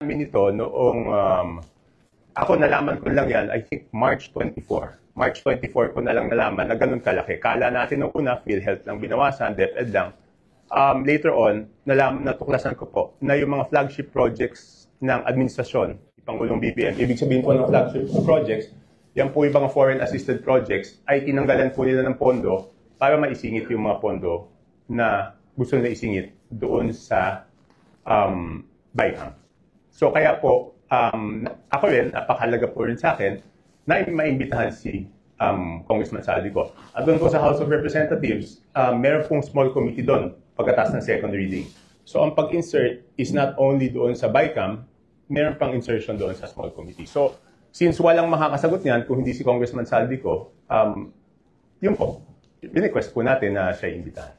namin ito noong, ako nalaman ko lang yan, I think March 24. March 24 ko na lang nalaman na ganun kalaki. Kala natin nung una, PhilHealth lang binawasan, DepEd lang. Later on, natuklasan ko po na yung mga flagship projects ng administrasyon, Pangulong BBM, ibig sabihin po ng flagship projects, yan po yung mga foreign assisted projects, ay tinanggalan po nila ng pondo para maisingit yung mga pondo na gusto nila isingit doon sa BICAM. So kaya po, ako rin, napakahalaga po rin sa akin na maimbitahan si Congressman Saldico. At doon po sa House of Representatives, meron pong small committee doon pagkatapos ng second reading. So ang pag-insert is not only doon sa BICAM, meron pang insertion doon sa small committee. So since walang makakasagot niyan kung hindi si Congressman Saldico, yun po, request po natin na siya imbitahan.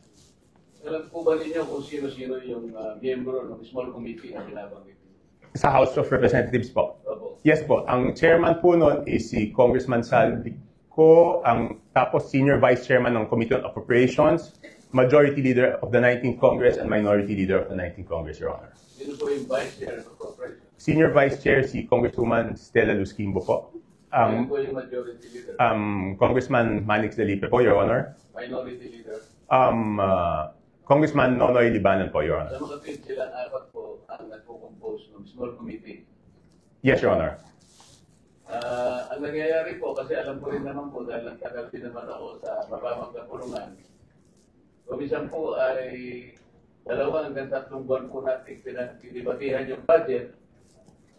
Alam po ba ninyo kung sino-sino yung miyembro ng small committee na binabanggit? Sa House of Representatives po. Opo. Yes po. Ang chairman po noon is si Congressman Saldico, tapos senior vice chairman ng Committee on Appropriations, majority leader of the 19th Congress, and minority leader of the 19th Congress, Your Honor. Sino po yung vice chair ng appropriations? Senior vice chair si Congresswoman Stella Luskimbo po. Sino po yung majority leader? Congressman Manix Delipe po, Your Honor. Minority leader? Congressman Nonoy Libanan po, Your Honor. Sa mga tweet silang apat po ang nagpo-compose ng small committee. Yes, Your Honor. Ang nangyayari po, kasi alam ko rin naman po dahil nagtagal din naman ako sa mababang kapulungan, kumisan po ay 2 hanggang 3 buwan po natin pinagdibatihan yung budget.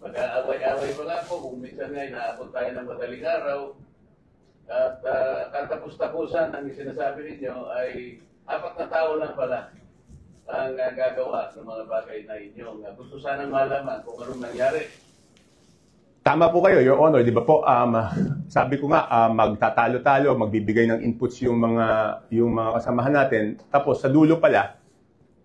Mag-aaway-aaway pa nga po, kung minsan nga inaabot tayo ng madaling araw. At katapos-tapusan ang sinasabi ninyo ay 4 na tao lang pala ang gagawa ng mga bagay na inyong gusto sanang malaman kung anong nangyari. Tama po kayo, Your Honor. Di ba po, sabi ko nga, magtatalo-talo, magbibigay ng inputs yung mga kasamahan natin. Tapos sa dulo pala,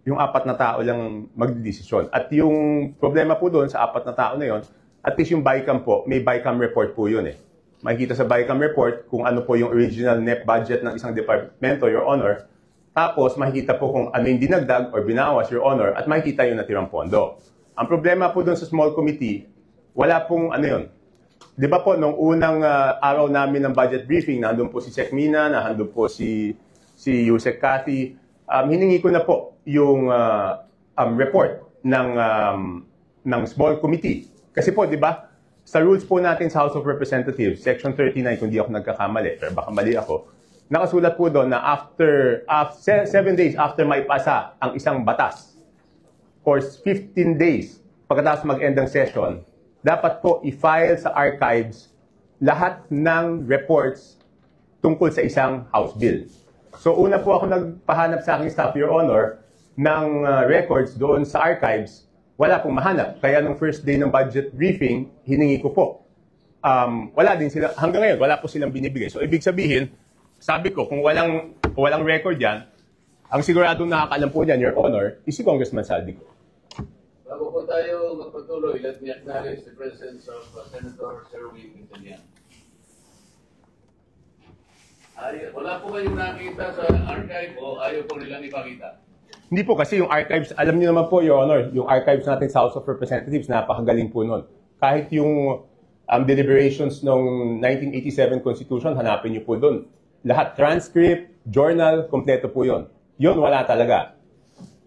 yung 4 na tao lang magdidesisyon. At yung problema po doon sa 4 na tao na yon, at least yung BICAM po, may BICAM report po yun eh. Makikita sa BICAM report kung ano po yung original net budget ng isang departamento, Your Honor. Tapos makikita po kung ano yung dinagdag or binawas, Your Honor, at makikita yung natirang pondo. Ang problema po doon sa small committee, wala pong ano yun. Di ba po, nung unang araw namin ng budget briefing, nandun po si Sec Mina, nandun po si Yusek Cathy, hiningi ko na po yung report ng small committee. Kasi po, di ba, sa rules po natin sa House of Representatives, Section 39, kung di ako nagkakamali, pero baka mali ako, nakasulat po doon na after 7 days after maipasa ang isang batas, or 15 days pagkatapos mag-end ng session, dapat po i-file sa archives lahat ng reports tungkol sa isang House bill. So una po ako nagpahanap sa aking staff, Your Honor, ng records doon sa archives. Wala pong mahanap. Kaya nung first day ng budget briefing, hiningi ko po. Wala din sila, hanggang ngayon, wala po silang binibigay. So ibig sabihin, sabi ko, kung walang record yan, ang siguradong nakakaalam po dyan, Your Honor, is si Congressman Saldico. Bago po tayo magpatuloy, let me acknowledge the presence of Senator Sherwin Quintanilla. Wala po kayong nakita sa archive o ayaw po nilang ipakita? Hindi po kasi yung archives, alam niyo naman po, Your Honor, yung archives natin sa House of Representatives, napakagaling po nun. Kahit yung deliberations ng 1987 Constitution, hanapin niyo po doon. Lahat, transcript, journal, kompleto po yun. Yun, wala talaga.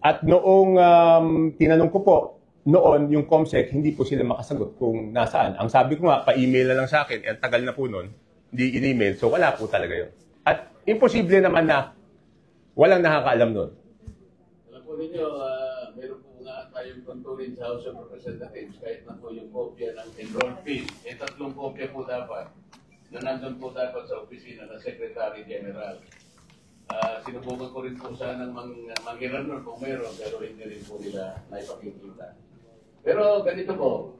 At noong tinanong ko po, noon yung COMSEC, hindi po sila makasagot kung nasaan. Ang sabi ko nga, pa-email na lang sa akin, tagal na po noon, hindi in-email, so wala po talaga yun. At imposible naman na walang nakakaalam noon. Alam po ninyo, meron po nga tayong tuntunin sa House of Representatives, kahit na po yung kopya ng enrolled fees. 3 kopya po dapat, na nandun po dapat sa opisina ng Secretary General. Sinubukan ko rin po sanang manghiram nun kung meron, pero hindi rin po nila naipakikita. Pero ganito po,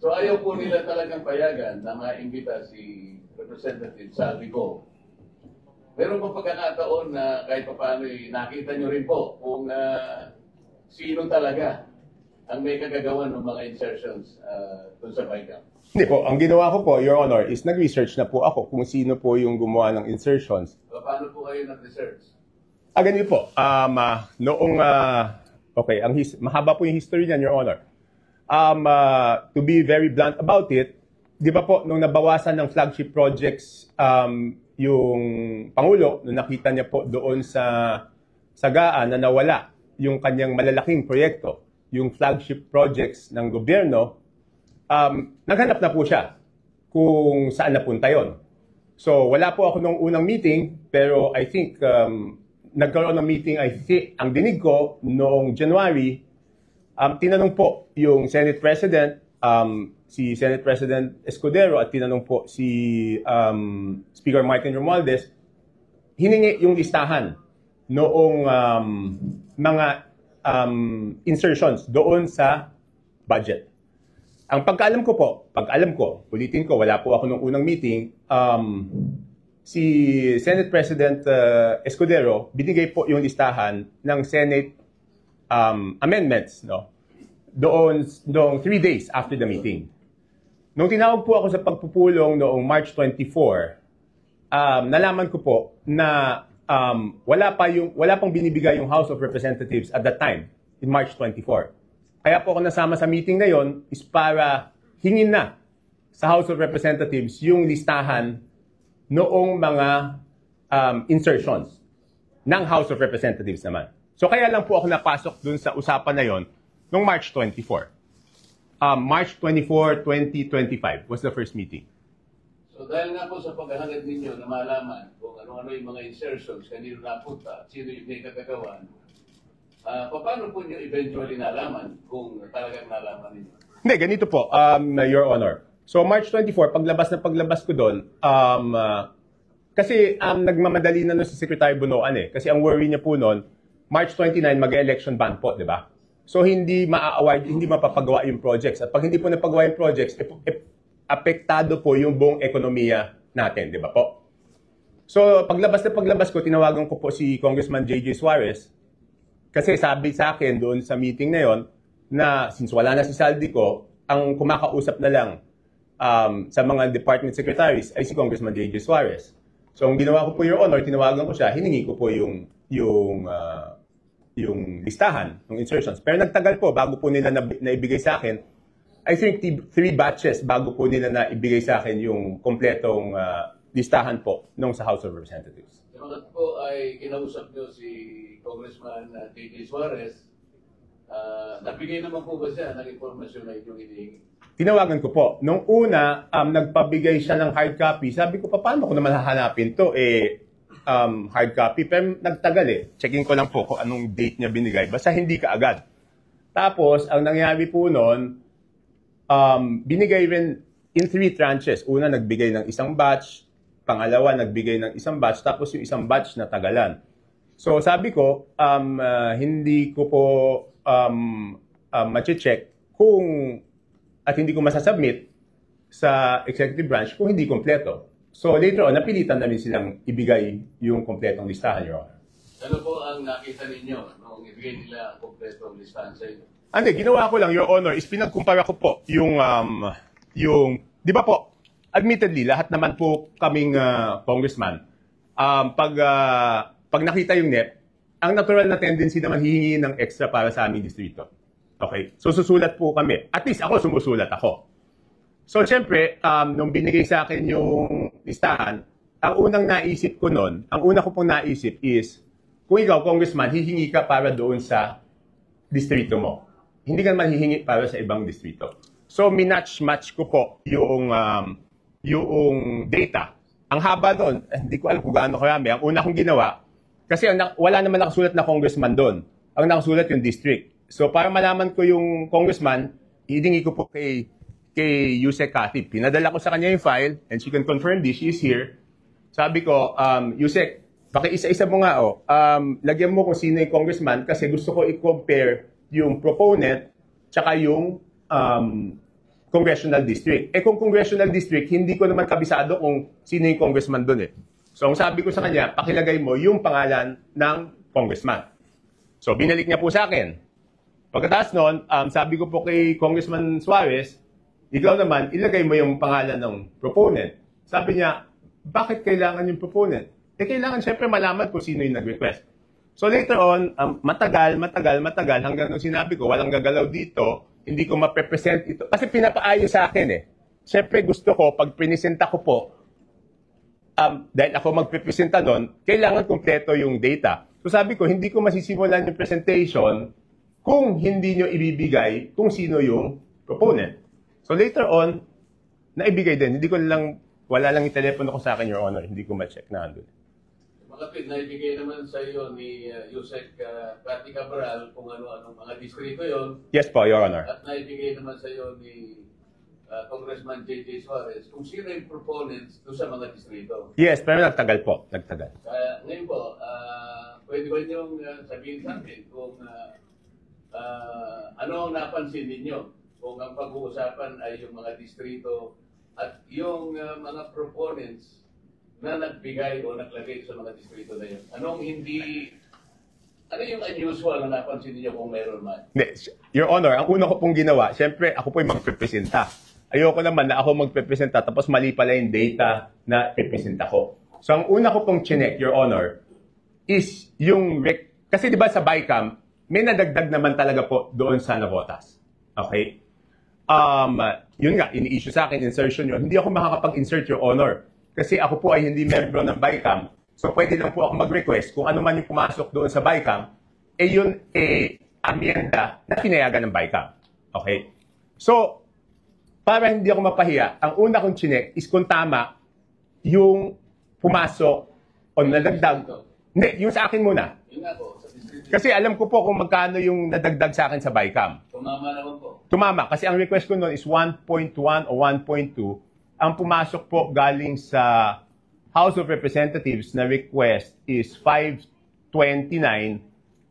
so ayaw po nila talagang payagan na maimbita si Representative Saldico. Meron po pagkakataon na kahit pa paano nakita nyo rin po kung sino talaga ang may kagagawan ng mga insertions dun sa BICAM. Hindi po, ang ginawa ko po, Your Honor, is nag-research na po ako kung sino po yung gumawa ng insertions. Paano po kayo nag-research? Ganito po, noong, okay, mahaba po yung history niyan, Your Honor. To be very blunt about it, di ba po, nung nabawasan ng flagship projects, yung Pangulo, nung nakita niya po doon sa Sagaan na nawala yung kanyang malalaking proyekto, yung flagship projects ng gobyerno, naghanap na po siya kung saan napunta yon. So, wala po ako nung unang meeting, pero I think nagkaroon ng meeting, ang dinig ko noong January, tinanong po yung Senate President, si Senate President Escudero, at tinanong po si Speaker Martin Romualdez, hiningi yung listahan noong mga insertions doon sa budget. Ang pagkaalam ko, ulitin ko, wala po ako nung unang meeting, si Senate President Escudero, binigay po yung listahan ng Senate amendments, no? Doon 3 days after the meeting. Nung tinawag po ako sa pagpupulong noong March 24, nalaman ko po na wala pang binibigay yung House of Representatives at that time, in March 24. Kaya po ako nasama sa meeting na yon is para hingin na sa House of Representatives yung listahan noong mga insertions ng House of Representatives naman. So kaya lang po ako napasok dun sa usapan na yon noong March 24. March 24, 2025 was the first meeting. So dahil nga po sa paghahangad ninyo na malaman kung ano-ano yung mga insertions, kanino napunta, sino yung may kagagawan, paano po nyo eventually nalaman kung talagang nalaman ninyo? Hindi, ganito po, Your Honor. So March 24, paglabas ko doon, kasi nagmamadali na si Secretary Bunoan eh. Kasi ang worry niya po noon, March 29, mag-election ban po, di ba? So hindi ma-award, hindi mapapagawa yung projects. At pag hindi po napagawa yung projects, apektado po yung buong ekonomiya natin, di ba po? So paglabas ko, tinawagan ko po si Congressman J.J. Suarez kasi sabi sa akin doon sa meeting na yon na since wala na si Saldico, ang kumakausap na lang sa mga department secretaries ay si Congressman J.J. Suarez. So ang ginawa ko po, Your Honor, tinawagan ko siya, hiningi ko po yung listahan ng insertions. Pero nagtagal po bago po nila naibigay sa akin. I think 3 batches bago po nila naibigay sa akin yung kompletong listahan po nung sa House of Representatives. Samangat po ay kinausap nyo si Congressman J.J. Suarez, nagbigay naman po ba siya ng informasyon na inyong hinihingi? Tinawagan ko po. Nung una, nagpabigay siya ng hard copy. Sabi ko, paano ko naman hahanapin to? Hard copy. Pero nagtagal eh. Checking ko lang po kung anong date niya binigay. Basta hindi ka agad. Tapos, ang nangyari po noon, binigay rin in 3 tranches. Una, nagbigay ng isang batch. Pangalawa, nagbigay ng isang batch. Tapos yung isang batch na tagalan. So, sabi ko, hindi ko po ma-check kung at hindi ko masasubmit sa executive branch kung hindi kompleto. So later on, napilitan namin silang ibigay yung kompletong listahan, Your Honor. Ano po ang nakita ninyo nung ibigay nila ang kompletong listahan sa inyo? Hindi, ginawa ko lang, Your Honor, is pinagkumpara ko po yung di ba po, admittedly, lahat naman po kaming congressman, pag nakita yung NEP, ang natural na tendency naman hihingi ng extra para sa aming distrito. Okay? So susulat po kami. At least ako, sumusulat ako. So syempre, nung binigay sa akin yung listahan, ang unang naisip ko noon, ang una ko pong naisip is, kung ikaw, congressman, hihingi ka para doon sa distrito mo. Hindi ka naman hihingi para sa ibang distrito. So minatch-match ko po yung data. Ang haba doon, hindi ko alam kung gaano karami. Ang una kong ginawa, kasi wala naman nakasulat na congressman doon. Ang nakasulat yung district. So para malaman ko yung congressman, hihingi ko po kay Yusek Katib. Pinadala ko sa kanya yung file and she can confirm this. She is here. Sabi ko, Yusek, paki-isa-isa mo nga lagyan mo kung sino yung congressman kasi gusto ko i-compare yung proponent tsaka yung congressional district. Kung congressional district, hindi ko naman kabisado kung sino yung congressman doon eh. So ang sabi ko sa kanya, pakilagay mo yung pangalan ng congressman. So binalik niya po sa akin. Pagkatapos noon, sabi ko po kay Congressman Suarez, ikaw naman, ilagay mo yung pangalan ng proponent. Sabi niya, bakit kailangan yung proponent? Kailangan syempre malaman kung sino yung nag-request. So later on, matagal, hanggang nung sinabi ko, walang gagalaw dito, hindi ko maprepresent ito. Kasi pinapaayos sa akin eh. Siyempre gusto ko, pag pinisenta ko po, dahil ako magpipresenta doon, kailangan kumpleto yung data. So sabi ko, hindi ko masisimulan yung presentation kung hindi nyo ibibigay kung sino yung proponent. So later on, naibigay din. Hindi ko lang, wala lang yung telepono ko sa akin, Your Honor. Hindi ko ma-check na andun. Malapit, naibigay naman sa iyo ni Yusek Cathy Cabral kung ano-anong mga distrito yon. Yes po, Your Honor. At naibigay naman sa iyo ni Congressman J.J. Suarez kung sino yung proponents doon sa mga distrito. Yes, pero nagtagal po. Nagtagal. Ngayon po, pwede ba niyong sabihin sa akin kung ano ang napansin ninyo kung ang pag-uusapan ay yung mga distrito at yung mga proponents na nagbigay o naglagay sa mga distrito na yun. Ano yung unusual na napansin niyo kung meron man? Your Honor, ang una ko pong ginawa, siyempre ako po yung magpipresenta. Ayoko naman na ako magpipresenta tapos mali pala yung data na pipresenta ko. So ang una ko pong chinek, Your Honor, is yung kasi di ba sa BICAM, may nadagdag naman talaga po doon sa Navotas. Okay? Yun nga, ini-issue sa akin, insertion yun. Hindi ako makakapag-insert, Your Honor. Kasi ako po ay hindi membro ng BICAM. So pwede lang po ako mag-request kung ano man yung pumasok doon sa BICAM, yun amyenda na pinayagan ng BICAM. Okay? So, para hindi ako mapahiya, ang una kong chinek is kung tama yung pumasok o nadagdag. Hindi, yung sa akin muna. Yun nga po, sa distrito. Kasi alam ko po kung magkano yung nadagdag sa akin sa BICAM. Tumama naman po. Tumama, kasi ang request ko noon is 1.1 o 1.2. Ang pumasok po galing sa House of Representatives na request is 529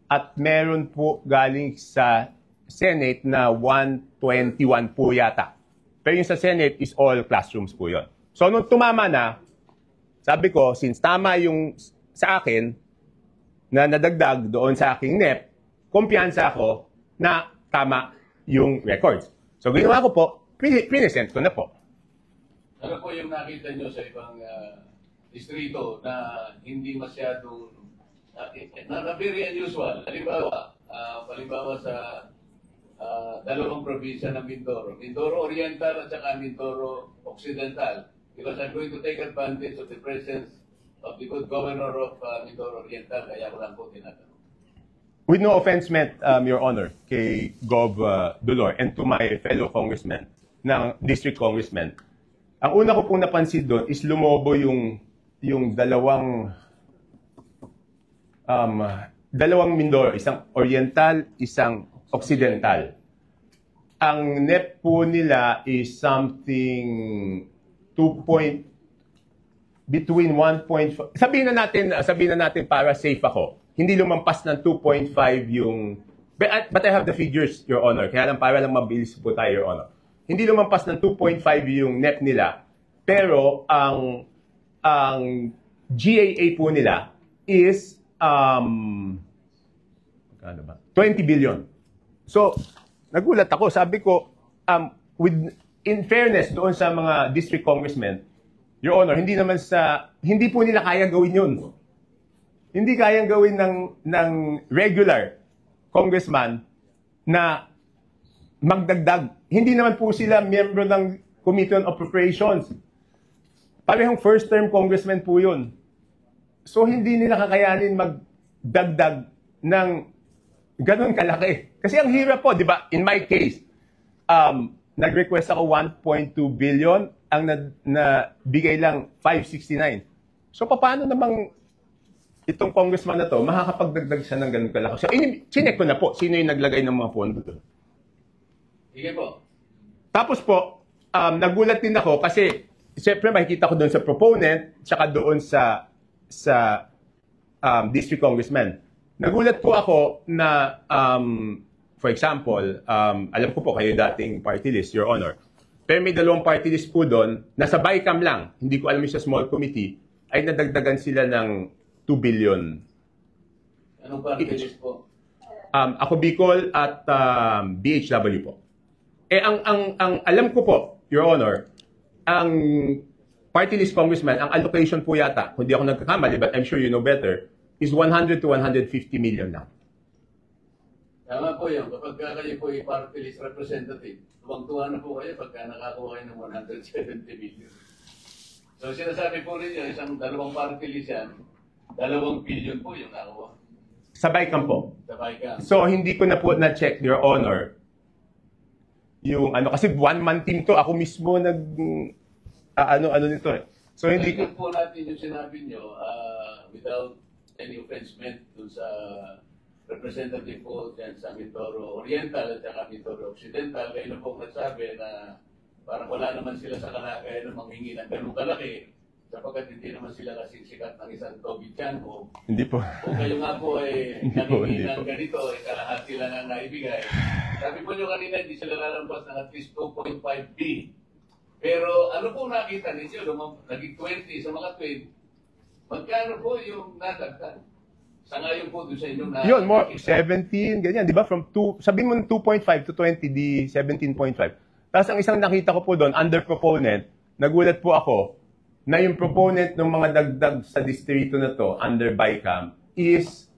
at meron po galing sa Senate na 121 po yata. Pero yung sa Senate is all classrooms po yun. So nung tumama na, sabi ko, since tama yung sa akin na nadagdag doon sa aking NEP, kumpiyansa ako na tama yung records. So ginawa ko po, present ko na po. Ano po yung nakita nyo sa ibang distrito na hindi masyadong na very unusual? Halimbawa sa dalawang probinsya ng Mindoro. Mindoro Oriental at saka Mindoro Occidental. Because I'm going to take advantage of the presence of the good governor of Mindoro Oriental. Kaya ko lang po tinatanong. With no offense meant, Your Honor, kay Gov. Dolor and to my fellow congressmen, ng district congressmen, ang una ko pong napansin doon is lumobo yung dalawang Mindoro, isang Oriental, isang Occidental. Ang NEP po nila is something between 1.5. Sabihin na natin para safe ako. Hindi lumampas ng 2.5 yung but I have the figures, Your Honor. Kaya lang para lang mabilis po tayo, Your Honor. Hindi lumampas ng 2.5 yung NEP nila. Pero ang GAA po nila is 20 billion. So, nagulat ako. Sabi ko, in fairness doon sa mga district congressmen, Your Honor, hindi po nila kaya gawin yun. Hindi kayang gawin ng regular congressman na magdagdag. Hindi naman po sila miyembro ng Committee on Appropriations. Parehong first-term congressman po yun. So, hindi nila kakayanin magdagdag ng ganun kalaki. Kasi ang hirap po, di ba? In my case, nag-request ako 1.2 billion, ang nabigay lang 569. So, paano namang itong congressman na to, makakapagdagdag siya ng ganun kalaki? So, chinek ko na po, sino yung naglagay ng mga pondo doon. Sige po. Tapos po, nagulat din ako kasi, siyempre makikita ko doon sa proponent, tsaka doon sa district congressman. Nagulat po ako na, for example, alam ko po kayo dating party list, Your Honor. Pero may dalawang party list po doon, nasa BICAM lang, hindi ko alam yung sa small committee, ay nadagdagan sila ng 2 billion. Anong party list po? Ako Bicol at BHW po. Ang alam ko po, Your Honor, ang party list congressman, ang allocation po yata, kung di ako nagkakamali, but I'm sure you know better, is 100 to 150 million lang. Tama po yun. Kapag kayo po ay party list representative, tuwang-tuwa na po kayo pagka nakakuha kayo ng 170 million. So sinasabi po rin yun, isang dalawang party list yan, 2 billion po yung nakuha. Sa BICAM po. Sa BICAM. So, hindi ko na po na-check, Your Honor, yung ano, kasi one-man team to, ako mismo ano nito eh. So, hindi ko... po natin yung sinabi nyo, without any offense meant dun sa representative po dyan sa Mindoro Oriental at saka Mindoro Occidental, kayo na po nagsabi na parang wala naman sila sa kalagayan na manghingi ng ganun kalaki sapagkat hindi naman sila kasing sikat ng isang Toby Chanko. Hindi po. Kung kayo nga po ay Hindi po, nangingi hindi ng po. ganito, ay kalahati lang ang naibigay. Sabi po nyo kanina, hindi sila lalampas ng at least 2.5B. Pero ano po nakita ninyo, naging 20 sa mga 20, magkano po yung nadagdag? Sa ngayon po doon sa inyong nakita. Yun, more 17, ganyan, di ba? From 2, sabihin mo 2.5 to 20, di 17.5. Tapos ang isang nakita ko po doon, under proponent, nagulat po ako na yung proponent ng mga dagdag sa distrito na to, under BICAM, is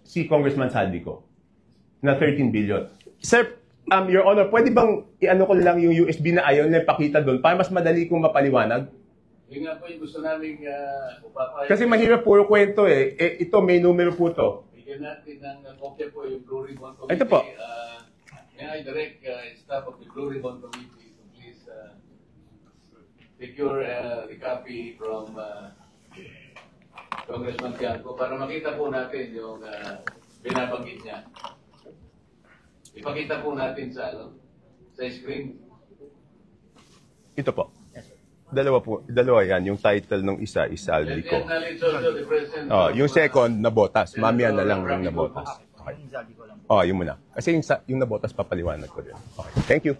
si Congressman Saldico, na 13 billion. Sir, Your Honor, pwede bang i-ano ko lang yung USB na ayaw na ipakita doon para mas madali kong mapaliwanag? Yun nga po yung gusto namin upapayag. Kasi mahirap puro kwento eh. Ito, may numero po to. Bigyan natin ng kopya po yung Blue Ribbon Committee. Ito po. May I direct staff of the Blue Ribbon Committee to please secure the copy from Congressman Tiangco para makita po natin yung binabanggit niya. Ipakita po natin sa screen. Ito po. Dalawa yan. Yung title ng isa is Saldico. Yung second, Nabotas. Mamaya na lang yung Nabotas. Okay. Yung muna. Kasi yung Nabotas papaliwanag ko din. Okay. Thank you.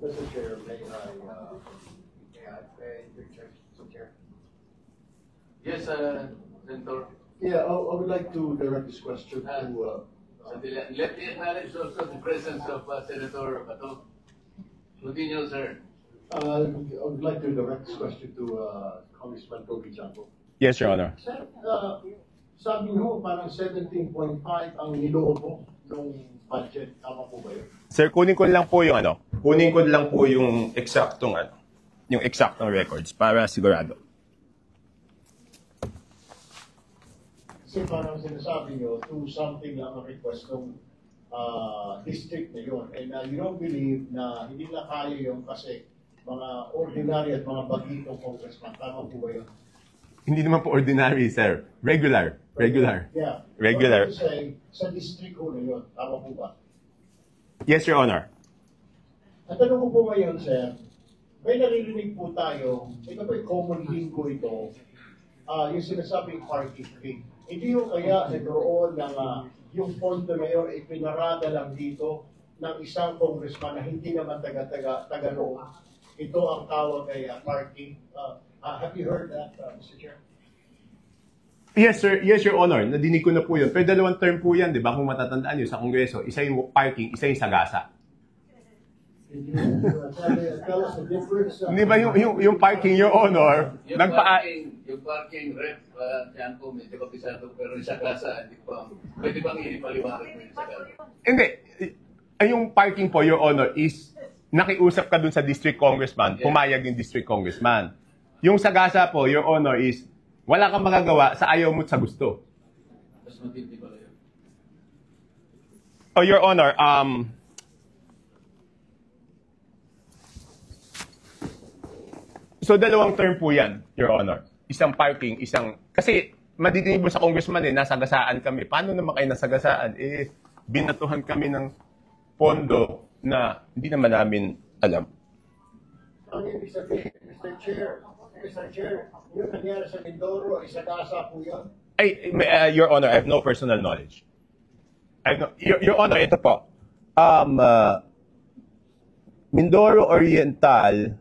Mr. Chair, may Chair. Yes, Senator. Yeah, I would like to direct this question to. Let me acknowledge also the presence of Senator Bato. Continue, sir. I would like to direct this question to Congressman Toby Chanko. Yes, Your Honor. Sir, sabi niyo parang 17.5 ang niloobo ng budget. Tama po ba yun? Sir, kunin ko lang po yung Kunin ko lang po yung eksaktong yung eksaktong records para sigurado. Kasi parang sinasabi niyo, to something lang ang request ng district na yun. And you don't believe na hindi na kaya yun kasi mga ordinary at mga bagitong congressman. Tama po ba yun? Hindi naman po ordinary, sir. Regular. Yeah. Regular. What say, sa district ko na yun. Tama po ba? Yes, Your Honor. At tanong ko po ngayon, sir, may naririnig po tayo, ito po yung common lingo ito, yung sinasabing parking fee. Hindi yung kaya nagroon ng yung pondo na yun ay pinarada lang dito ng isang congressman na hindi naman taga-loob. Ito ang tawag ay parking. Have you heard that, Mr. Chair? Yes, sir. Yes, Your Honor. Nadinig ko na po yun. Pero dalawang term po yan, di ba? Kung matatandaan nyo sa Kongreso, isa yung parking, isa yung sagasa. Can you tell us the difference? Di ba yung parking, Your Honor, Yung parking rep, yan po, medyo kapisado, pero yung sagasa, hindi po. Pwede bang ipaliwanag mo yung sagasa? Hindi. Yung parking po, Your Honor, is nakiusap ka dun sa district congressman, pumayag yung district congressman. Yung sagasa po, Your Honor, is wala kang magagawa sa ayaw mo at sa gusto. Mas matindi pala yun. Oh, Your Honor, so dalawang term po yan, Your Honor. Isang parking, kasi madidinig mo sa congressman nasagasaan kami. Paano naman kayo nasagasaan? Binatuhan kami ng pondo na hindi naman namin alam. Ang ibig sabihin, Mr. Chair, yung nangyari sa Mindoro, isagasa po yun. Your Honor, I have no personal knowledge. Your Honor, ito po. Mindoro Oriental,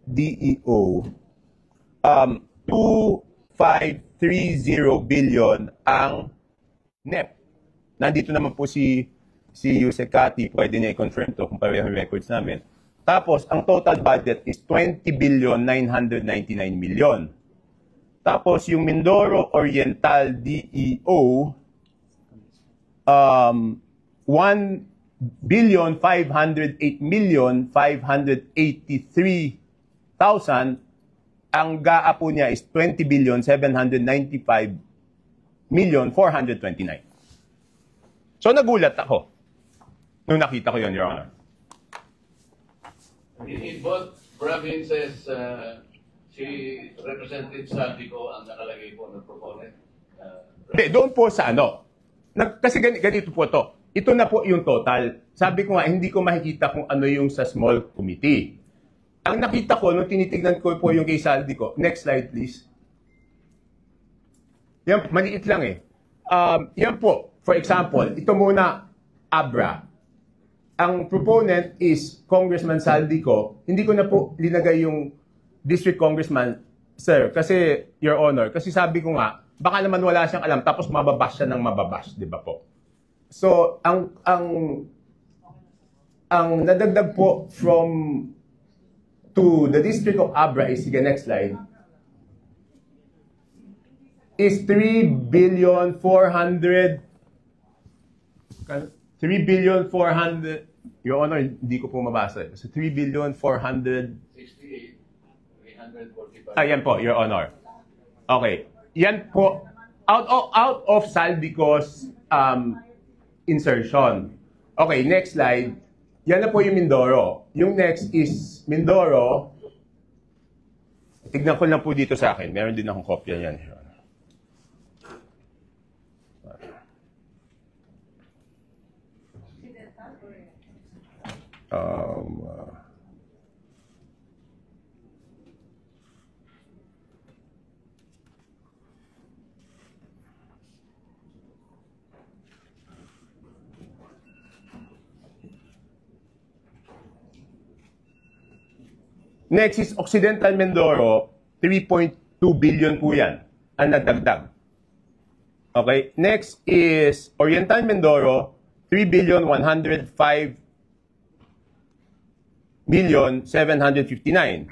DEO, 2,530 billion ang NEP. Nandito naman po si Yusek Kati, pwede niya i-confirm to kung pareho yung records namin. Tapos, ang total budget is 20,999 million. Tapos, yung Mindoro Oriental DEO, 1,508,583,000. Ang GAA po niya is 20,795,429. So, nagulat ako nung nakita ko yun, Your Honor. In both provinces, si Representative Saldico ang nakalagay po ng proponent. Hindi, doon po sa ano. Kasi ganito po to. Ito na po yung total. Sabi ko nga, hindi ko makikita kung ano yung sa small committee. Ang nakita ko, nung tinitignan ko po yung kay Saldico, next slide please. Yan, maliit lang eh. Yan po, for example, ito muna, ABRA. Ang proponent is Congressman Saldico. Hindi ko na po linagay yung district congressman, sir, kasi, Your Honor, kasi sabi ko nga, baka naman wala siyang alam, tapos mababash siya ng mababash, di ba po? So, ang nadagdag po to the district of Abra is, sige, next slide, is 3,400,000,000, Your Honor, hindi ko po mabasa. So, 3,400,000,000. 68,345. Yan po, Your Honor. Okay. Yan po, out of Saldico's insertion. Okay, next slide. Yan na po yung Mindoro. Yung next is Mindoro. Tignan ko lang po dito sa akin. Meron din akong kopya yan, Your Honor. Next is Occidental Mindoro, 3.2 billion po yan ang nadagdag. Okay, next is Oriental Mindoro, 3,105,759.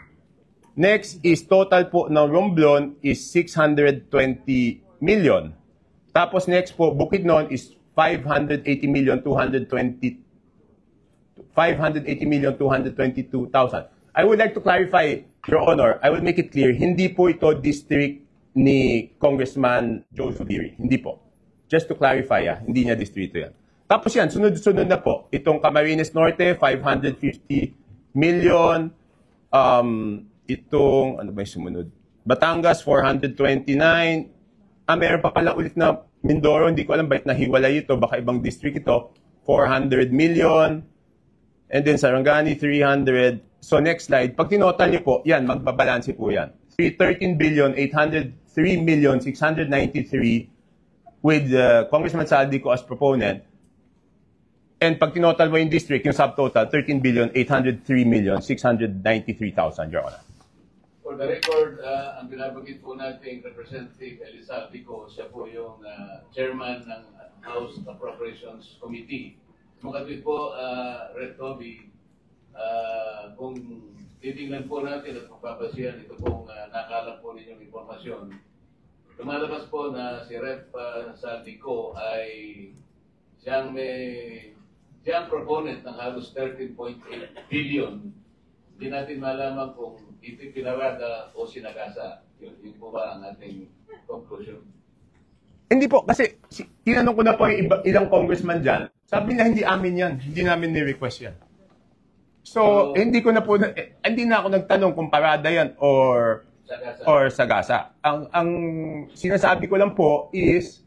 Next is total po ng Romblon is 620 million. Tapos next po, Bukidnon is 580,222,000. I would like to clarify, Your Honor, I will make it clear, hindi po ito district ni Congressman Joe Zubiri. Hindi po. Just to clarify, hindi niya distrito yan. Tapos yan, sunod-sunod na po. Itong Camarines Norte, 550 million. Itong, ano ba yung sumunod? Batangas, 429. Meron pa pala ulit na Mindoro, hindi ko alam bakit nahiwalay ito, baka ibang district ito, 400 million. And then Sarangani, 300. So next slide, pag tinotal niyo po, yan, magbabalanse po yan. 13,803,693 with Congressman Saldico as proponent. And pag tinotal mo yung district, yung subtotal, 13,803,693,000, Your Honor. For the record, ang binabanggit po natin Representative Saldico, siya po yung chairman ng House Appropriations Committee. Makatwid po, Red Toby, kung titingnan po natin at magpapasiyan ito pong nakalang po ninyong informasyon, lumalabas po na si Rep. Saldico ay siyang proponent ng halos 13.8 billion. Hindi natin malaman kung ito pinawada o sinagasa. Yun po ba ang ating conclusion? Hindi po, kasi tinanong ko na po yung ilang congressman dyan. Sabi na hindi amin yan. Hindi namin ni-request yan. So, hindi ko na po, hindi na ako nagtanong kung parada yan or sagasa. Ang sinasabi ko lang po is,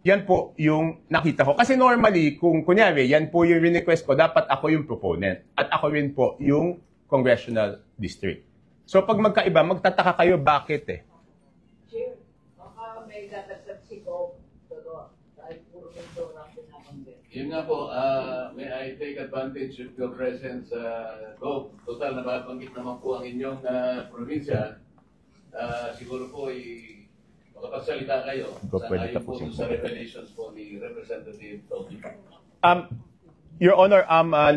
yan po yung nakita ko. Kasi normally, kung kunyari, yan po yung request ko, dapat ako yung proponent. At ako rin po yung congressional district. So, pag magkaiba, magtataka kayo bakit eh. Chair, baka may dadagdag si Bob. Pero, dahil puro nito lang pinakamit. Yun nga po, may I take advantage of your presence, Bob. Total, nababanggit naman po ang inyong probinsya. Siguro po makapagsalita kayo sa ayon po sa revelations po ni Representative Toby. Your Honor,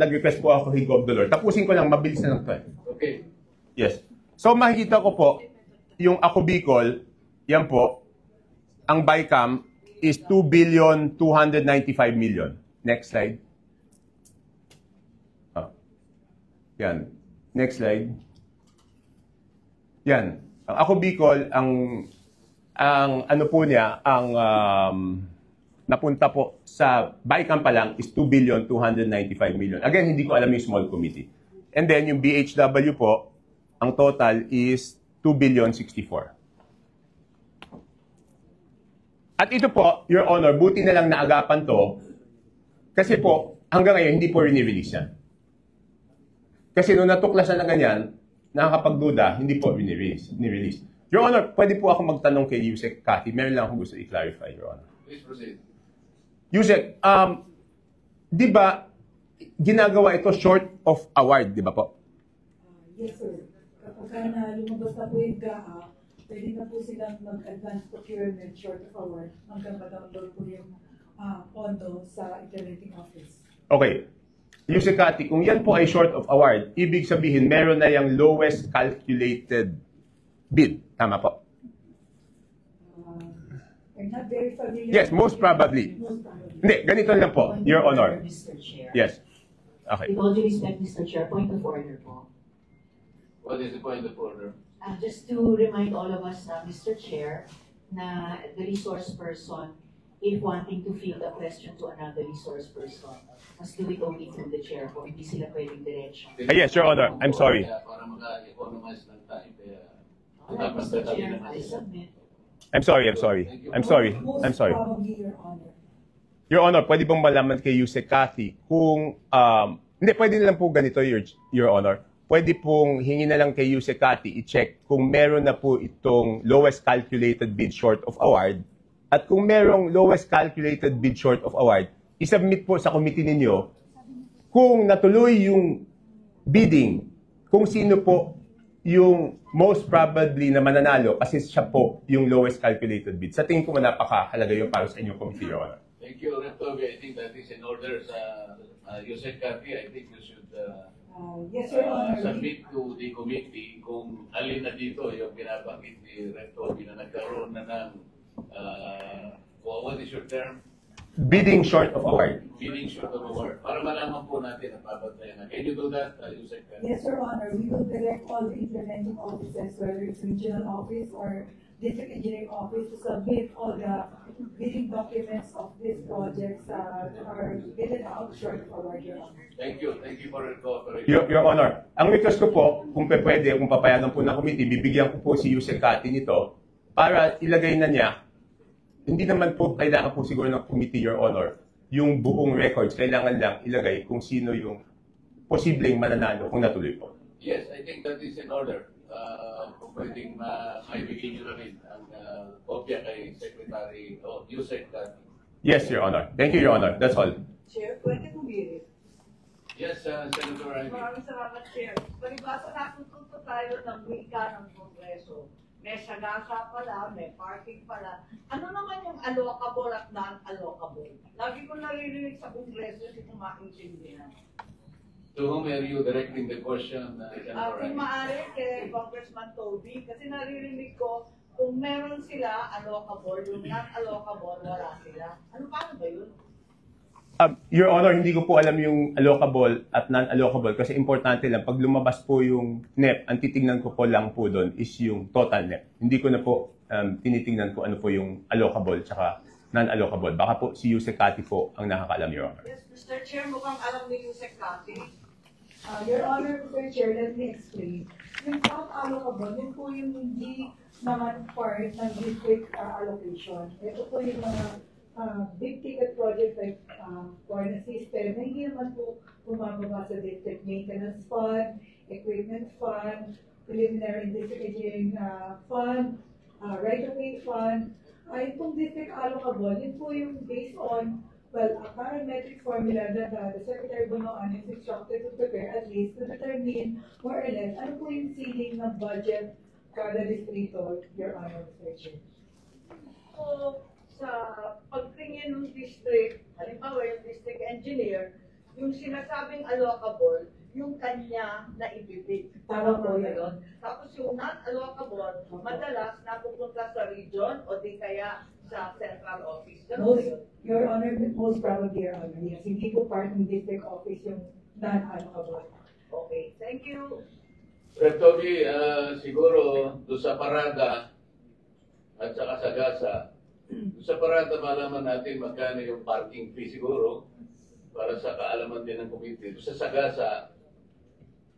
nag-request po ako kay Gov. Dolor. Tapusin ko lang, mabilis na lang to. Okay. Yes. So makikita ko po, yung Ako Bicol, yan po, ang BICAM is 2,295,000,000. Next slide. Yan. Next slide. Yan. Ang Ako Bicol, ang ano po niya, ang napunta po sa BICAM pa lang is 2,295,000,000. Again, hindi ko alam yung small committee. And then yung BHW po, ang total is 2,064,000,000. At ito po, Your Honor, buti na lang naagapan to kasi po, hanggang ngayon, hindi po rini-release yan. Kasi nung natuklasan na ganyan, nakakapagduda, hindi po ni-release. Your Honor, pwede po ako magtanong kay Yusek Cathy. Meron lang akong gusto i-clarify, Your Honor. Please proceed. Yusek, di ba ginagawa ito short of award, di ba po? Yes, sir. Kapag na lumabas na po yung GAA, pwede na po silang mag-advance procurement short of award hanggang ma-download po yung pondo sa implementing office. Okay. Yusek Cathy, kung yan po ay short of award, ibig sabihin meron na yung lowest calculated bid. Tama po? I'm not very familiar. Yes, most probably. Most probably. Hindi, ganito lang po, Your Honor. Mr. Chair. Yes. Okay. With all due respect, Mr. Chair, point of order po. What is the point of order? Just to remind all of us, Mr. Chair, na the resource person, if wanting to field a question to another resource person, must do it only through the chair po, hindi sila pwedeng diretsyo. Yes, Your Honor. I'm sorry. Para maka-economize ng time. Alright, Mr. Chair, I submit. I'm sorry. Most probably, Your Honor. Your Honor, pwede bang malaman kay Yusek Cathy kung, hindi, pwede na lang po ganito, Your Honor. Pwede pong hingi na lang kay Yusek Cathy i-check kung meron na po itong lowest calculated bid short of award. At kung merong lowest calculated bid short of award, isubmit po sa committee ninyo kung natuloy yung bidding, kung sino po yung most probably na mananalo kasi siya po yung lowest calculated bid. Sa tingin ko napakahalaga yung para sa inyong committee, Your Honor. Thank you, Rep. Toby. I think that is in order sa Yusek Cathy. I think you should Yes, Your Honor. submit to the committee kung alin na dito yung binabanggit ni Rep. Toby na nagkaroon na ng what is your term? Bidding short of award. Bidding short of award. Para malaman po natin at papantayan na. Can you do that, Yusek Cathy? Yes, Your Honor. We will direct all the implementing offices, whether it's regional office or district engineering office, to submit all the bidding documents of these projects are bidden out short of award, Your Honor. Thank you. Thank you for your cooperation. Your Honor, ang request ko po, kung pwede, kung papayagan po ng committee, bibigyan ko po si Yusek Cathy nito para ilagay na niya. Hindi naman po kailangan po siguro ng committee, Your Honor, yung buong records. Kailangan lang ilagay kung sino yung posibleng mananalo kung natuloy po. Yes, I think that is in order. Kung pwedeng maibigay nyo na rin ang kopya kay Secretary Yusek Cathy. Yes, Your Honor. Thank you, Your Honor. That's all. Chair, pwede humirit. Yes, Senator Ivy. Maraming salamat, Chair. Palibasa natututo tayo ng wika ng Kongreso. May sagasa pala, may parking pala. Ano naman yung allocable at non-allocable? Lagi ko naririnig sa Kongreso si kumaintindihan. To whom are you directing the question, Senator Kung Ivy? maaari kay Congressman Toby, kasi naririnig ko, kung meron sila allocable, yung non-allocable, wala sila. Ano paano ba yun? Your Honor, hindi ko po alam yung allocable at non-allocable kasi importante lang, pag lumabas po yung NEP, ang titingnan ko po lang po doon is yung total NEP. Hindi ko na po tinitingnan ko ano po yung allocable tsaka non-allocable. Baka po si Yusek Cathy po ang nakakaalam, Your Honor. Yes, Mr. Chair, mukhang alam ni Yusek Cathy. Your Honor, Mr. Chair, let me explain. Yung non-allocable, yun po yung hindi naman part ng district allocation. Ito po yung mga big ticket projects like corner system, na hindi naman po bumababa sa district maintenance fund, equipment fund, preliminary and district engineering fund, right-of-way fund. Itong district allocable, yun po yung based on, well, a parametric formula that the Secretary Bonoan is instructed to prepare at least to determine more or less ano po yung ceiling ng budget kada distrito, Your Honor, Mr. Chair. So, sa pagtingin ng district, halimbawa yung district engineer, yung sinasabing allocable, yung kanya na ibibig. Tama po ba yun. yun? Tapos yung not-allocable, madalas napupunta sa region o di kaya sa central office. Ganun ba Most, yun? Your Honor, most probably, Your Honor, yes. Hindi po part ng district office yung non-allocable. Okay, thank you. Sir Toby, siguro doon sa parada at saka sa gasa, doon sa parada malaman natin magkano yung parking fee siguro para sa kaalaman din ng committee. Doon sa sagasa,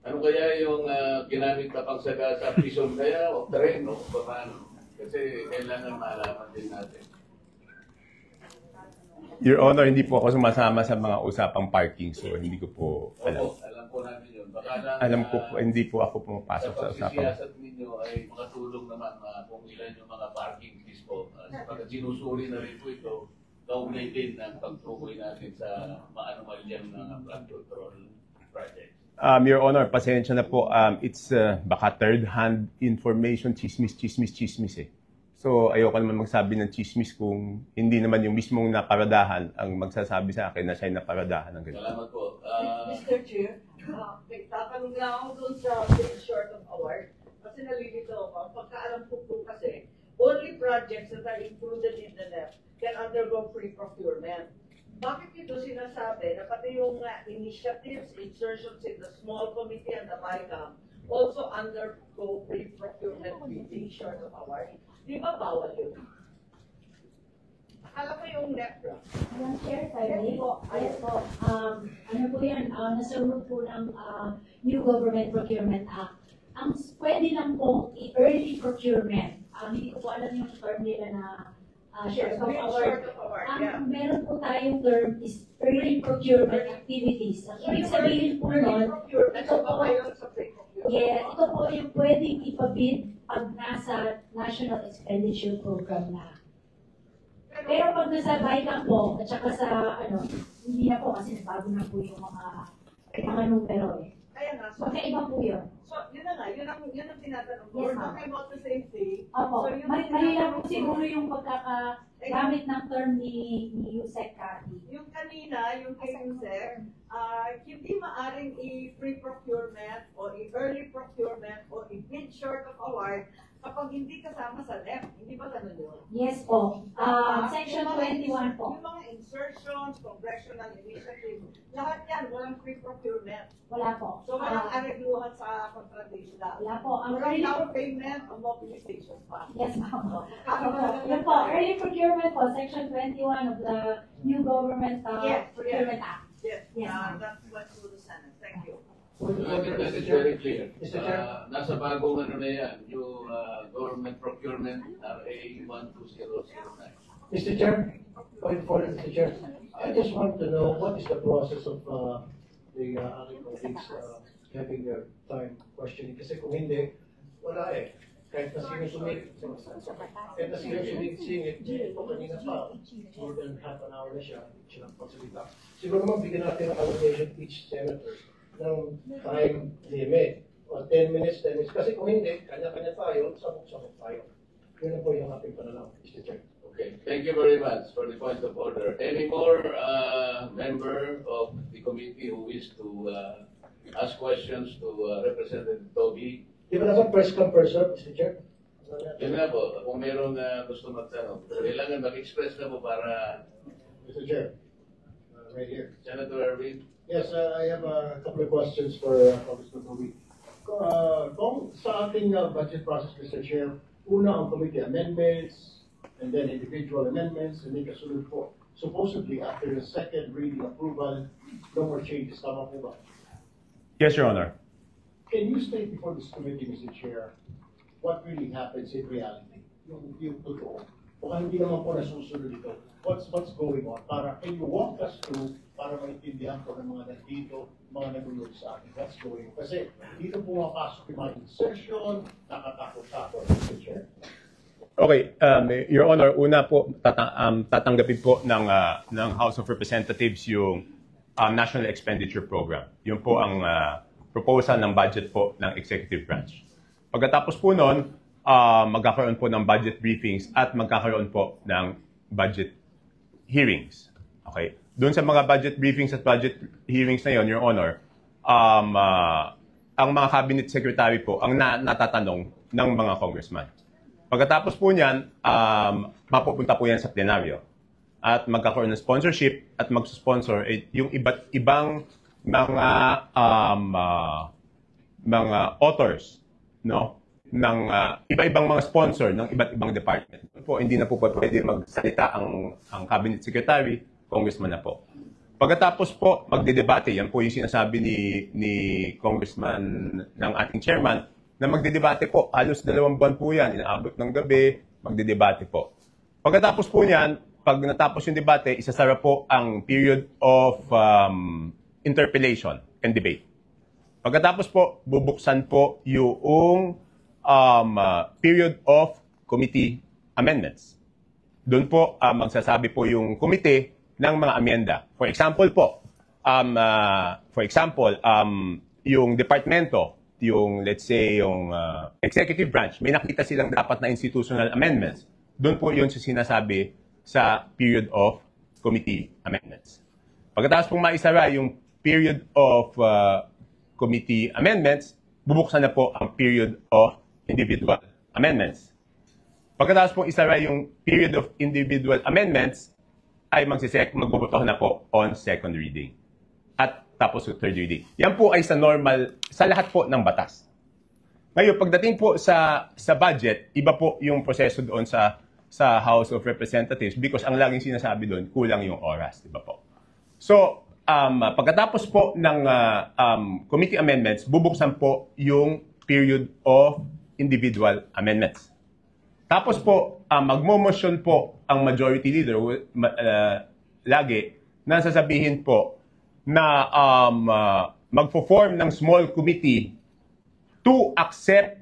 ano kaya yung ginamit na pang sagasa, prison kaya o tren o paano? Kasi kailangan malaman din natin. Your Honor, hindi po ako sumasama sa mga usapang parking, so hindi ko po alam. Opo, alam po namin yun. Baka lang, Alam ko po, hindi po ako pumapasok sa sa usapang. pagsisiyasat ninyo ay makatulong naman kung ilan yung mga parking fees po. Sapagkat sinusuri na rin po ito, kaugnay din ng pagtukoy natin sa maanumalyang ng flood control project. Your Honor, pasensya na po. It's baka third-hand information, chismis eh. So, ayoko naman magsabi ng chismis kung hindi naman yung mismong naparadahan ang magsasabi sa akin na siya'y naparadahan ng ganito. Salamat po. Mr. Chair, tatanong lang ako doon sa being short of award. Kasi nalilito ako. Pagkaalam ko po kasi, only projects that are included in the NEP can undergo pre-procurement. Bakit ito sinasabi na pati yung initiatives, insertions in the small committee and the BICAM also undergo pre-procurement being short of award? Di ba bawal yun? Akala ko yung NEP lang. Madam Chair, Friday po. Yes po. Ano po yan? Nasa root po ng New Government Procurement Act. Ang pwede lang po i-early procurement. Hindi ko po alam yung term nila na short of award. Ang meron po tayong term is early procurement activities. Ang ibig sabihin po nun, ito po, ito po yung pwedeng ipabid pag nasa National Expenditure Program na. Pero pag nasa BICAM po, at saka sa, hindi na po kasi bago na po yung mga numero eh. Kaya nga, so, Magkaiba po yun. so yun na nga, yun ang tinatanong ko. Yes, We're ma'am. talking about the same thing. Opo, So, yung mali lang po tinatanong siguro ko, yung pagkakagamit ng term ni Yusek Cathy. yung kanina, yung kay Yusek, hindi maaring i-pre-procurement o i-early procurement o i-bid short of award kapag hindi kasama sa NEP. Hindi ba ganun yun? Yes po. Section 21 po. Yung mga insertions, congressional initiative, lahat yan, walang pre-procurement. Wala po. So walang aregluhan sa kontratista. Wala po. Ang Walang early down payment o mobilization pa. Yes, ma'am. Yun po, early procurement po, section 21 of the New Government Yes, Procurement Act. Yes, Yes, ma'am. that's what to the Senate. Thank you. That is very clear. Mr. Chair. Nasa bagong ano na yan, yung government procurement RA 12009. Mr. Chair, point forward, Mr. Chair. I just want to know what is the process of the other colleagues having their time questioning. Kasi kung hindi, wala eh. Kahit na singit, o kanina pa, more than half an hour na siya nagpagsalita. Siguro naman bigyan natin ng allocation each senator ng time limit. O 10 minutes. Kasi kung hindi, kanya-kanya tayo, sabok-sabok tayo. Yun na po yung ating pananaw, Mr. Chair. Okay, thank you very much for the point of order. Any more member of the committee who wish to ask questions to Representative Toby? Di ba naman press come first serve, Mr. Chair? Yun na po, kung mayroong gusto magtanong, kailangan mag-express na po para Mr. Chair, right here. Senator Erwin. Yes, I have a couple of questions for Congressman Toby. Kung sa ating budget process, Mr. Chair, una ang committee amendments, and then individual amendments, and then kasunod po. Supposedly, after the second reading approval, no more changes. Tama po ba? Yes, Your Honor. Can you state before this committee, Mr. Chair, what really happens in reality? Yung totoo. Baka hindi naman po nasusunod ito. What's going on? Can you walk us through para maintindihan ko ng mga nandito, mga nagulog sa akin? What's going on? Kasi dito pumapasok yung mga insertion, nakatakot-takot, Mr. Chair. Okay, Your Honor, una po tatanggapin po ng House of Representatives yung National Expenditure Program. Yun po ang proposal ng budget po ng Executive Branch. Pagkatapos po nun, magkakaroon po ng budget briefings at magkakaroon po ng budget hearings. Okay? Doon sa mga budget briefings at budget hearings na yon, Your Honor, ang mga cabinet secretary po ang natatanong ng mga congressman. Pagkatapos po niyan, mapupunta po yan sa plenaryo. At magkakaroon ng sponsorship at magsusponsor yung iba't ibang mga authors, no, ng iba-ibang mga sponsor ng iba't ibang department. Po, hindi na po pwede magsalita ang cabinet secretary, congressman na po. Pagkatapos po, magdedebate. Yan po yung sinasabi ni congressman ng ating chairman na magdedebate po. Halos 2 buwan po yan. Inaabot ng gabi, magdedebate po. Pagkatapos po niyan, pag natapos yung debate, isasara po ang period of interpellation and debate. Pagkatapos po, bubuksan po yung period of committee amendments. Doon po, magsasabi po yung committee ng mga amenda. For example po, yung departamento, yung let's say yung executive branch, may nakita silang dapat na institutional amendments. Doon po yun sinasabi sa period of committee amendments. Pagkatapos pong maisara yung period of committee amendments, bubuksan na po ang period of individual amendments. Pagkatapos pong isara yung period of individual amendments, ay magbobotohan na po on second reading. At tapos third reading. Yan po ay sa normal, sa lahat po ng batas. Ngayon, pagdating po sa budget, iba po yung proseso doon sa House of Representatives because ang laging sinasabi doon, kulang yung oras. Diba po? So, pagkatapos po ng committee amendments, bubuksan po yung period of individual amendments. Tapos po, magmo-motion po ang majority leader lagi na sasabihin po na magpo-form ng small committee to accept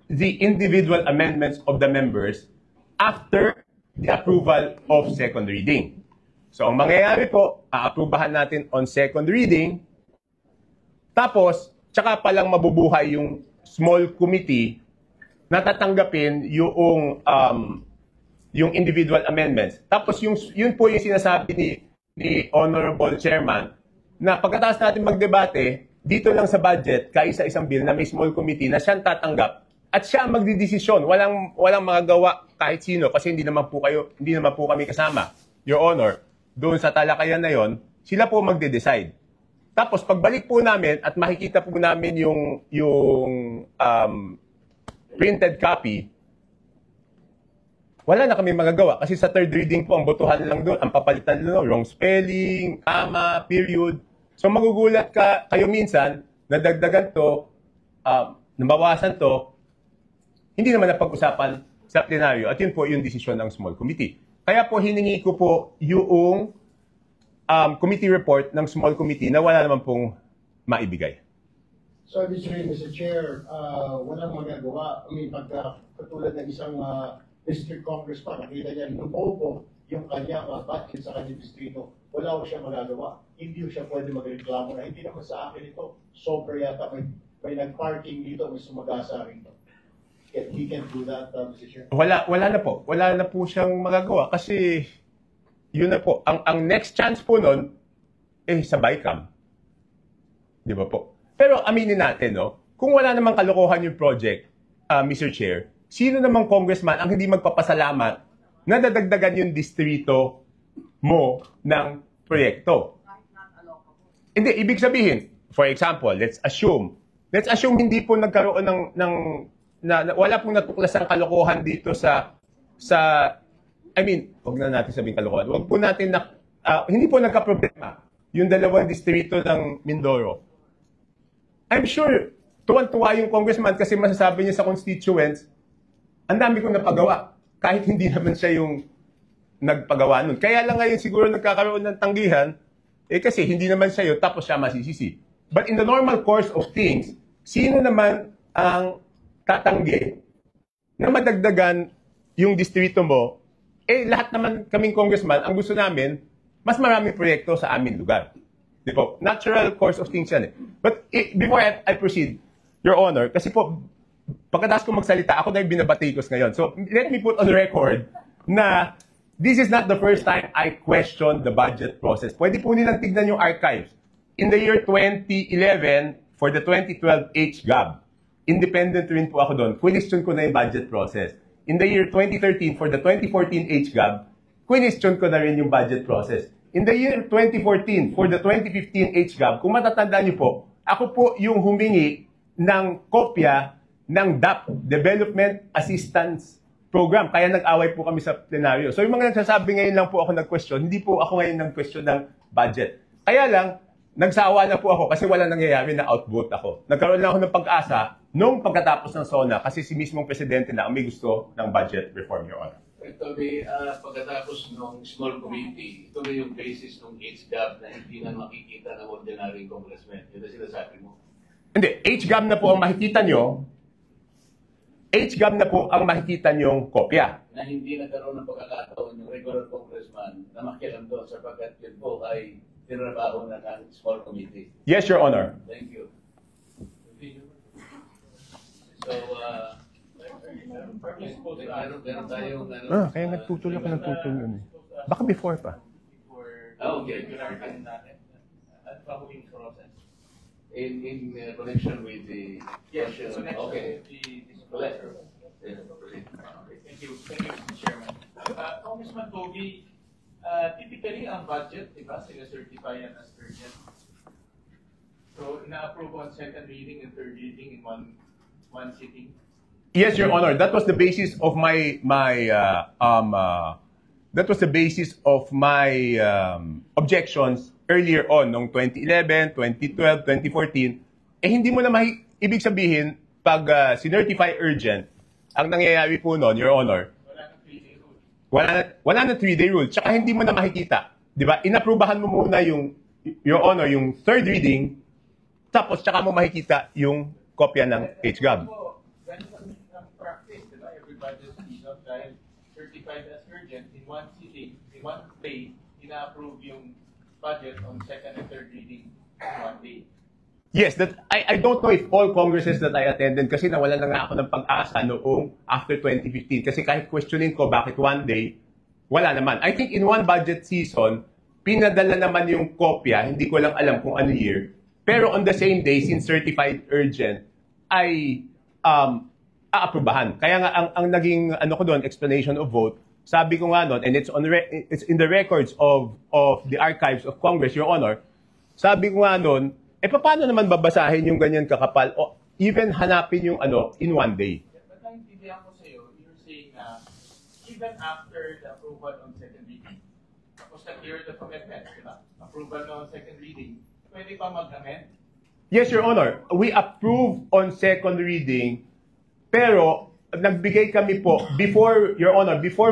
the individual amendments of the members after the approval of second reading. So, ang mangyayari po, aaprubahan natin on second reading, tapos, tsaka palang mabubuhay yung small committee natatanggapin yung individual amendments. Tapos yun po yung sinasabi ni Honorable Chairman na pagkatapos natin magdebate, dito lang sa budget, kaisa-isang bill na may small committee na siyang tatanggap at siya ang magdidesisyon. Walang magagawa kahit sino kasi hindi naman po kami kasama. Your Honor, doon sa talakayan na yon, sila po magde-decide. Tapos pagbalik po namin at makikita po namin yung printed copy, wala na kami magagawa. Kasi sa third reading po, ang botohan lang doon, ang papalitan lang, wrong spelling, comma, period. So magugulat kayo minsan, nadagdagan to, nabawasan to, hindi naman napag-usapan sa plenaryo. At yun po yung desisyon ng small committee. Kaya po hiningi ko po yung committee report ng small committee na wala naman pong maibigay. So, Mr. Chair, walang magagawa. I mean, katulad ng isang district congressman, nakita niya, lumobo yung kanyang budget sa kanyang distrito. Wala ko siya magagawa. Hindi siya pwede magreklamo na hindi naman sa akin ito. Sobra yata may nag-parking dito, may sumagasa rito. He can do that, Mr. Chair. Wala na po. Wala na po siyang magagawa kasi yun na po. Ang next chance po nun, sa BICAM. Di ba po? Pero aminin natin, no, kung wala namang kalokohan yung project, Mr. Chair, sino namang congressman ang hindi magpapasalamat na dadagdagan yung distrito mo ng proyekto? Hindi, ibig sabihin, for example, let's assume hindi po nagkaroon wala pong natuklasang kalokohan dito huwag na natin sabihin kalokohan. Huwag po natin hindi po nagka-problema yung 2 distrito ng Mindoro. I'm sure, tuwan-tuwa yung congressman kasi masasabi niya sa constituents, ang dami kong napagawa. Kahit hindi naman siya yung nagpagawa nun. Kaya lang ngayon siguro nagkakaroon ng tanggihan, kasi hindi naman siya yun, tapos siya masisisi. But in the normal course of things, sino naman ang tatanggi na madagdagan yung distrito mo? Lahat naman kaming congressman, ang gusto namin, mas maraming proyekto sa aming lugar. Di po? Natural course of things yan. But before I proceed, Your Honor, kasi po, pagkatapos ko magsalita, ako na yung binabatikos ngayon. So, let me put on record na this is not the first time I questioned the budget process. Pwede po nilang tignan yung archives. In the year 2011, for the 2012 HGAB, independent rin po ako doon, question ko na yung budget process. In the year 2013, for the 2014 HGAB, question ko na rin yung budget process. In the year 2014, for the 2015 HGAB, kung matatandaan niyo po, ako po yung humingi ng kopya ng DAP, Development Assistance Program. Kaya nag-away po kami sa plenaryo. So yung mga nagsasabi ngayon lang po ako nag-question, hindi po ako ngayon nag-question ng budget. Kaya lang, nagsawa na po ako kasi wala nangyayari na outvote ako. Nagkaroon lang ako ng pag-asa nung pagkatapos ng SONA kasi si mismong presidente na ang may gusto ng budget reform, Your Honor. Ito pagkatapos ng small committee, ito na yung basis ng HGAB na hindi na makikita ng ordinary congressman. Yun ang sinasabi mo. Hindi, HGAB na po ang makikita nyo. HGAB na po ang makikita nyong kopya. Na hindi nagkaroon ng pagkakataon yung regular congressman na makialam doon sapagkat yun po ay tinrabaho na ng small committee. Yes, Your Honor. Thank you. So, meron tayong Kaya nagtutol ako ng tutol yun eh. Baka before pa. Okay. In connection with the question, okay. Thank you, Mr. Chairman. Congressman Toby, typically ang budget, diba, sila-certify yan as urgent. So, ina-approve on second reading and third reading in one sitting. Yes, Your Honor. That was the basis of my objections earlier on, noong 2011, 2012, 2014. Hindi mo na ibig sabihin, pag sinertify urgent, ang nangyayari po noon, Your Honor, wala na 3-day rule. Tsaka hindi mo na makikita. Di ba? Inaprubahan mo muna Your Honor, yung third reading, tapos tsaka mo makikita yung kopya ng HGAB. Practice, diba? Every budget season, dahil certified as urgent, in one sitting, in one day, ina-approve yung budget on second and third reading in one day. Yes, I don't know if all congresses that I attended kasi nawala na nga ako ng pag-asa noong after 2015. Kasi kahit questioning ko bakit one day, wala naman. I think in one budget season, pinadala naman yung kopya, hindi ko lang alam kung ano year. Pero on the same day, since certified urgent, ay aaprubahan. Kaya nga ang naging ko doon, explanation of vote, sabi ko nga noon, and it's in the records of the archives of Congress, Your Honor, sabi ko nga noon, paano naman babasahin yung ganyan kakapal o even hanapin yung in one day? But naintindihan ko sa'yo, you're saying na even after the approval on second reading, tapos na-clear the commitment, diba? Approval on second reading, pwede pa mag-amend? Yes, Your Honor. We approve on second reading, pero nagbigay kami po, before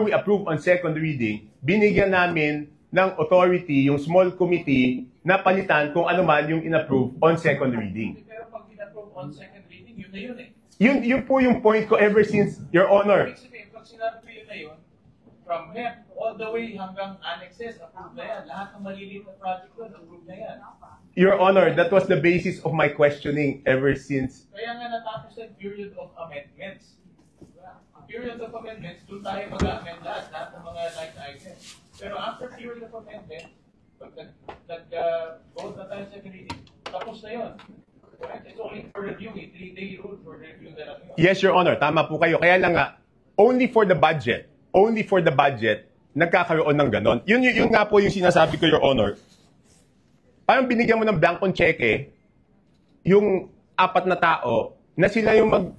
we approve on second reading, binigyan namin ng authority yung small committee na palitan kung ano man yung in-approve on second reading. Pero pag in-approve on second reading, yun na yun eh. Yun po yung point ko ever since, Your Honor. Ibig sabihin, pag sinabi ko yun na yun, from HEP all the way hanggang annexes, approved na yan. Lahat ng maliliit na project doon, approved na yan. Your Honor, that was the basis of my questioning ever since. Kaya nga natapos yung period of amendments. Ang period of amendments, doon tayo mag-amend lahat ng mga line items. Pero after period of amendments, pag nag-vote na tayo sa committee, tapos na yun. Right? It's only for review, 3-day rule for review na lang yun. Yes, Your Honor, tama po kayo. Kaya lang nga, only for the budget, nagkakaroon ng ganon. Yun nga po yung sinasabi ko, Your Honor. Parang binigyan mo ng blankong cheque, yung 4 na tao, na sila yung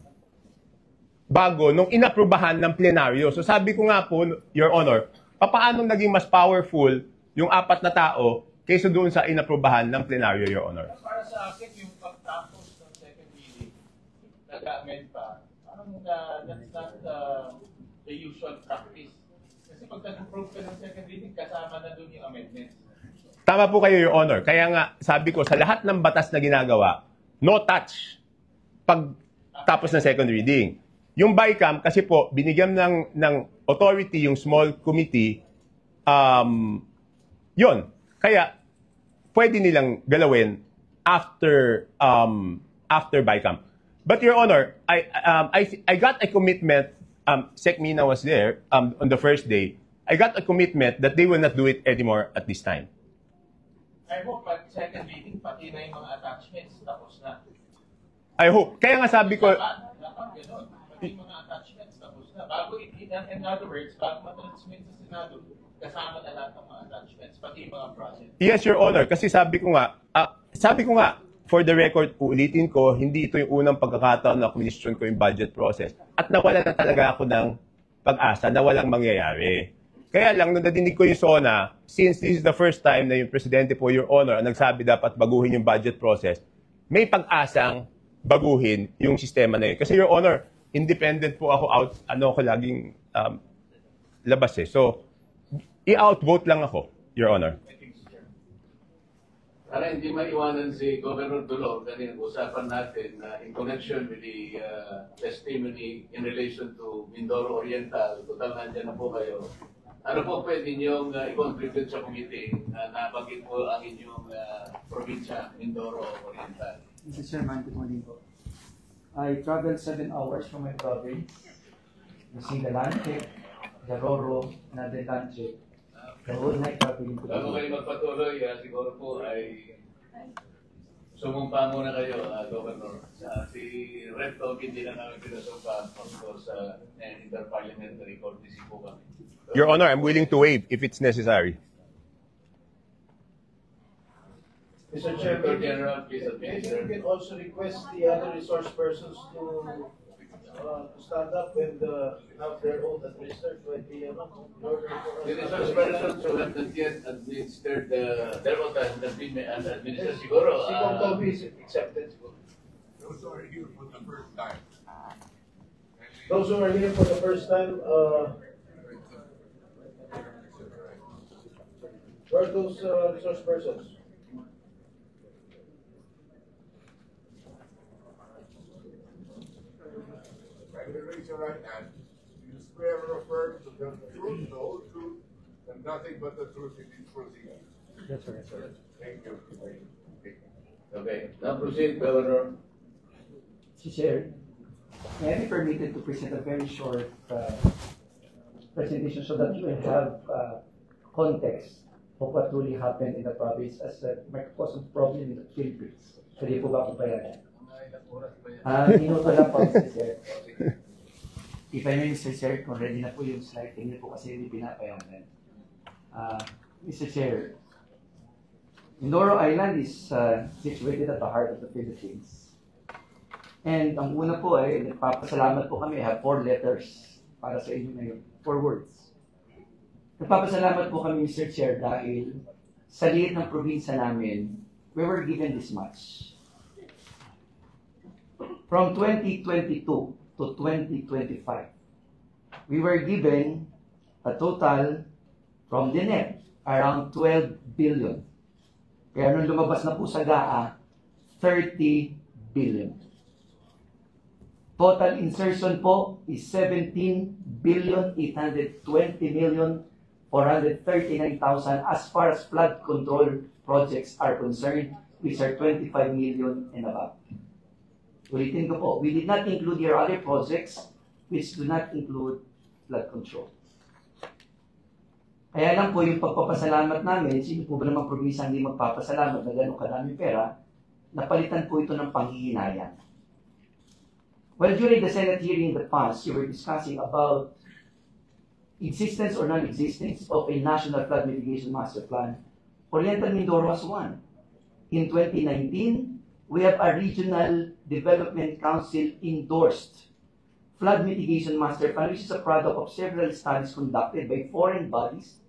bago nung inaprubahan ng plenaryo. So sabi ko nga po, Your Honor, paano naging mas powerful yung 4 na tao kaysa doon sa inaprubahan ng plenaryo, Your Honor? Para sa akin, yung pagtapos ng second reading, nag-amend pa, parang that's not the usual practice. Kasi pag nag-approve ka ng second reading, kasama na doon yung amendments. Tama po kayo, Your Honor. Kaya nga, sabi ko, sa lahat ng batas na ginagawa, no touch pag tapos ng second reading. Yung BICAM, kasi po, binigyan ng authority yung small committee, yun. Kaya, pwede nilang galawin after BICAM. But, Your Honor, I got a commitment, Sec Mina was there on the first day. I got a commitment that they will not do it anymore at this time. I hope pag second reading, pati na yung mga attachments, tapos na. I hope. Kaya nga sabi ko, Dapat gano'n. Pati yung mga attachments, tapos na. Bago, in other words, bago matransmit sa Senado, kasama na lahat ng mga attachments, pati yung mga project. yes, Your Honor, kasi sabi ko nga, for the record, ulitin ko, hindi ito yung unang pagkakataon na question ko yung budget process. At nawala na talaga ako ng pag-asa na walang mangyayari. Kaya lang, nung nadinig ko yung SONA, since this is the first time na yung Presidente po, Your Honor, ang nagsabi dapat baguhin yung budget process, may pag-asang baguhin yung sistema na yun. Kasi, Your Honor, independent po ako ko laging labas eh. So, i-outvote lang ako, Your Honor. Para hindi maiwanan si Governor Dulor, kanina usapan natin na in connection with the testimony in relation to Mindoro Oriental, total nandiyan na po kayo. Ano po pwede niyong i-contribute sa committee na nabanggit po ang inyong probinsya, Mindoro Oriental? Mr. Chairman, good morning po. I traveled 7 hours from my province using the Lanche, the Roro, and the Lanche. The whole night traveling to Bago kayo magpatuloy, siguro po ay sumumpa muna kayo, Governor. Si Rep. Tog, hindi na namin pinasumpa sa interparliamentary courtesy po kami. Your Honor, I'm willing to waive if it's necessary. Mr. Senator Chairman, General, please maybe administer. we can also request the other resource persons to stand up and have their own administered by the in order for us. The resource persons who have not yet administered their oath has not been administered siguro. Si Kong Toby is accepted. Those who are here for the first time. Those who are here for the first time, where are those resource persons? Raise your right hand. You swear or affirm to tell the truth, the whole truth, and nothing but the truth in these proceedings. Yes, sir. Thank you. Okay, now proceed, Governor. Mr. Chair, may I be permitted to present a very short presentation so that you will have context of what really happened in the province as a microcosm problem in the Philippines. Pwede po ba akong bayaran? Minuto lang po, Mr. Chair. If I may, Mr. Chair, kung ready na po yung slide, tingnan po kasi hindi pinapayagan. Mr. Chair, Mindoro Island is situated at the heart of the Philippines. And ang una po ay, nagpapasalamat po kami, I have 4 letters para sa inyo ngayon, 4 words. Nagpapasalamat po kami, Mr. Chair, dahil sa liit ng probinsya namin, we were given this much. From 2022 to 2025, we were given a total from the net around 12 billion. Kaya nung lumabas na po sa GAA, 30 billion. Total insertion po is 17,820,439,000 as far as flood control projects are concerned, which are 25 million and above. Ulitin ko po, we did not include your other projects which do not include flood control. Kaya lang po yung pagpapasalamat namin, sino po ba namang probinsya hindi magpapasalamat na gano'ng kadaming pera, napalitan po ito ng panghihinayang. Well, during the Senate hearing in the past, you were discussing about existence or non-existence of a National Flood Mitigation Master Plan. Oriental Mindoro was one. In 2019, we have a Regional Development Council endorsed Flood Mitigation Master Plan, which is a product of several studies conducted by foreign bodies,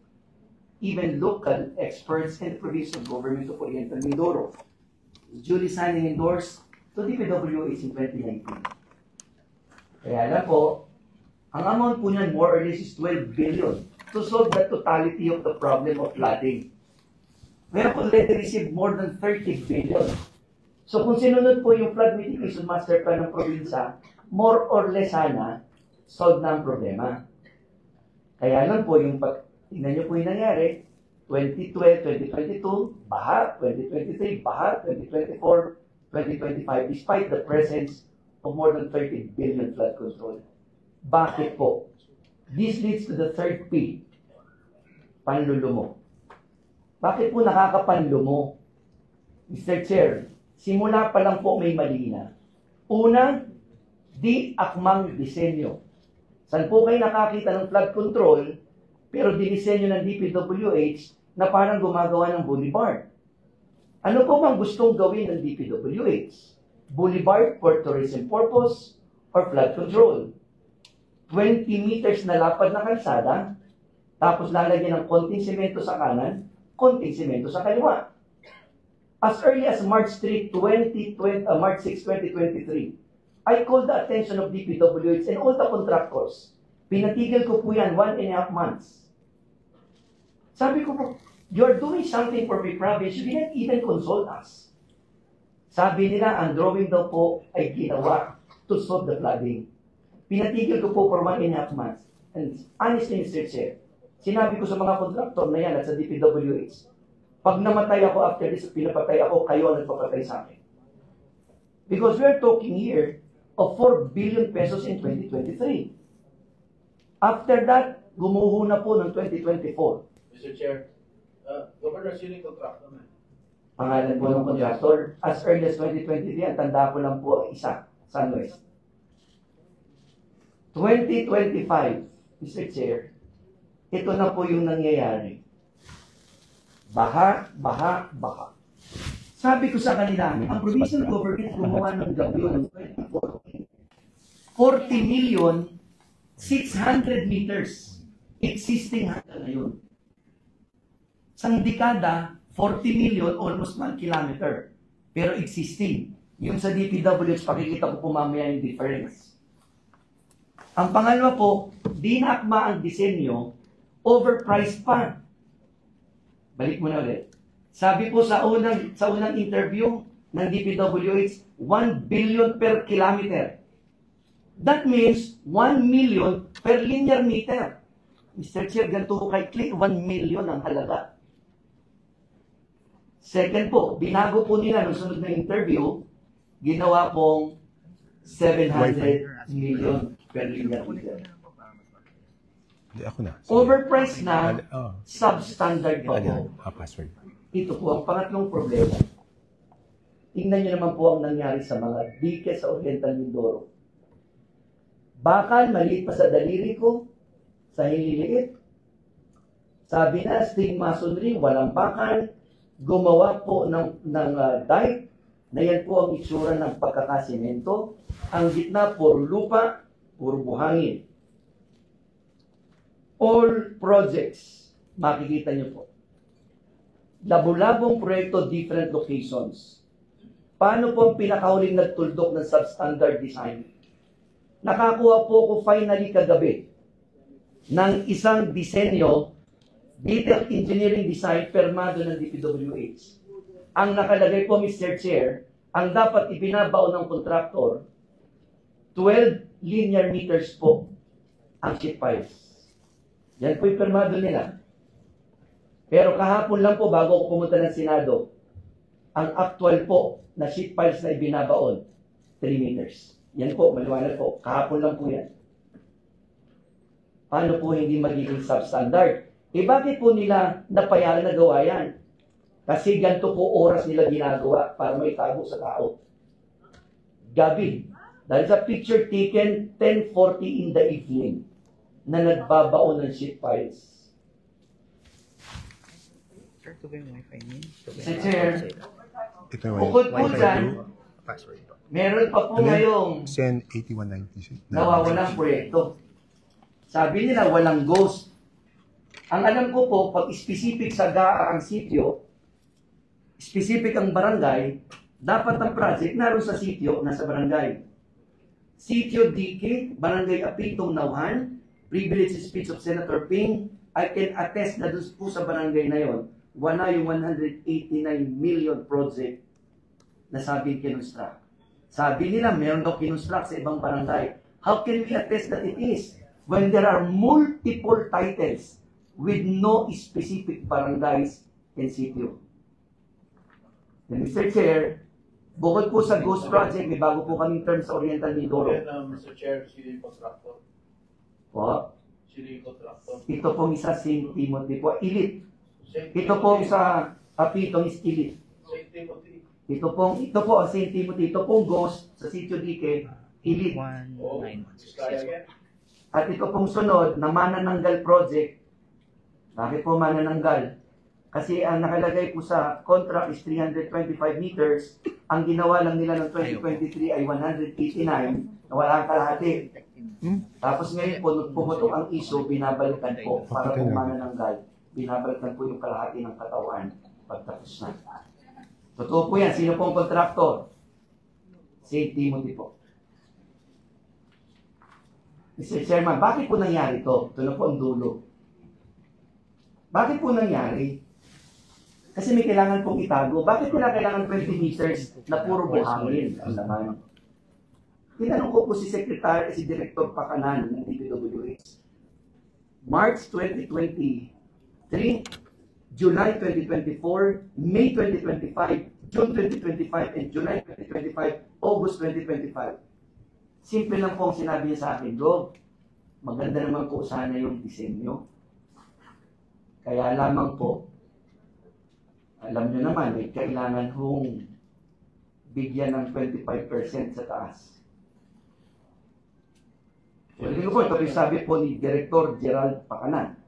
even local experts and the provincial government of Oriental Mindoro. Duly signed and endorsed to DPWH in 2019. Kaya lang po, ang amount po niyan more or less is 12 billion to solve the totality of the problem of flooding. We have already received more than 30 billion. So kung sinunod po yung Flood Mitigation Master Plan ng probinsya, more or less sana, solve na ang problema. Kaya lang po yung tingnan nyo po yung nangyari, 2012, 2022, baha, 2023, baha, 2024, 2025, despite the presence of more than 30 billion flood control. Bakit po? This leads to the third P, panlulumo. Bakit po nakakapanlumo? Mr. Chair, simula pa lang po may mali na. Una, di akmang disenyo. Saan po kayo nakakita ng flood control, pero dinisenyo ng DPWH na parang gumagawa ng boulevard? Ano po bang gustong gawin ng DPWH? Boulevard for tourism purpose or flood control? 20 meters na lapad na kalsada, tapos lalagyan ng konting semento sa kanan, konting semento sa kaliwa. As early as March 6, 2023, I called the attention of DPWH and all the contractors. Pinatigil ko po yan 1.5 months. Sabi ko po, you're doing something for my province, you didn't even consult us. Sabi nila, ang drawing daw po ay ginawa to solve the flooding. Pinatigil ko po for 1.5 months. And honestly, Mr. Chair, sinabi ko sa mga contractor na yan at sa DPWH, pag namatay ako after this, pinapatay ako, kayo ang nagpapatay sa akin. Because we're talking here of 4 billion pesos in 2023. After that, gumuho na po ng 2024. Mr. Chair, Governor, sino yung contractor na? Pangalan po ng contractor, as early as 2023, ang tanda ko lang po isa, Sunwest. 2025, Mr. Chair, ito na po yung nangyayari. Baha, baha, baha. Sabi ko sa kanila, ang provincial government gumawa ng gabyo ng 2014. 40 million, 600 meters. Existing hanggang ngayon. Sang dekada, 40 million, almost 1 kilometer. Pero existing. Yung sa DPWH, pakikita ko po mamaya yung difference. Ang pangalawa po, di nakma ang disenyo, overpriced pa. Balik mo na ulit. Sabi po sa unang interview ng DPWH, 1 billion per kilometer. That means 1 million per linear meter. Mr. Chair, ganito ko kay Clay, 1 million ang halaga. Second po, binago po nila nung sunod na interview, ginawa pong 700 million per linear meter. Ako na. Overpriced na, substandard pa po. Password. Ito po ang pangatlong problema. Tingnan niyo naman po ang nangyari sa mga dike sa Oriental Mindoro. Bakal, maliit pa sa daliri ko, sa hililiit. Sabi na, sting masonry, walang bakal. Gumawa po ng dike, na yan po ang itsura ng pagkakasimento. Ang gitna, puro lupa, puro buhangin. All projects, makikita niyo po. Labo-labong proyekto, different locations. Paano po ang pinakahuling nagtuldok ng substandard design? Nakakuha po ko finally kagabi ng isang disenyo, detailed engineering design, permado ng DPWH. Ang nakalagay po, Mr. Chair, ang dapat ibinabaon ng kontraktor, 12 linear meters po ang sheet piles. Yan po'y permado nila. Pero kahapon lang po, bago ako pumunta ng Senado, ang actual po na sheet piles na ibinabaon, 3 meters. Yan po, maliwanag po. Kahapon lang po yan. Paano po hindi magiging substandard? Bakit po nila napayaran na gawa yan? Kasi ganito po oras nila ginagawa para maitago sa tao. Gabi. That is a picture taken 10:40 in the evening na nagbabaon ng sheet piles. Mr. Chair, bukod po dyan, meron pa po ngayong Sen 8196. nawawalang proyekto. Sabi nila walang ghost. Ang alam ko po, pag specific sa GAA ang sitio, specific ang barangay, dapat ang project naroon sa sitio, nasa barangay. Sitio DK, Barangay Apitong Nauhan, privilege speech of Senator Ping, I can attest na doon po sa barangay na yon, wala yung 189 million project na sabi kinonstruct. Sabi nila, meron daw kinonstruct sa ibang barangay. How can we attest that it is when there are multiple titles with no specific barangays in sitio? And Mr. Chair, bukod po sa Ghost Project, may bago po kaming term sa Oriental Mindoro. Mr. Chair, sino yung contractor? Po? Sino yung contractor? Ito pong isa St. Timothy po, Elite. St. Ito pong sa Apitong is Elite. St. Timothy. Ito po ang St. Timothy, ito pong Ghost sa Sitio Dique, Elite. Oh, kaya yan. At ito pong sunod na Manananggal Project. Bakit po Manananggal? Kasi ang nakalagay po sa contract is 325 meters. Ang ginawa lang nila noong 2023 ay 189 na wala ang kalahati. Tapos ngayon po, nung pumutok ang issue, binabalikan po para po Manananggal. Binabalikan po yung kalahati ng katawan pagtapos na. Totoo po yan. Sino pong kontraktor? St. Timothy po. Mr. Chairman, bakit po nangyari ito? Ito na po ang dulo. Bakit po nangyari? Kasi may kailangan pong itago. Bakit nila kailangan 20 meters na puro buhangin? Ang naman. Tinanong ko po si Director Pakanan ng DPWH. March 2023, July 2024, May 2025, June 2025, and July 2025, August 2025. Simple lang po ang sinabi niya sa akin, Job, maganda naman po sana yung disenyo. Kaya lamang po, alam niyo naman, may kailangan hong bigyan ng 25% sa taas. So, ito po, ito yung sabi po ni Director Gerald Pakanan.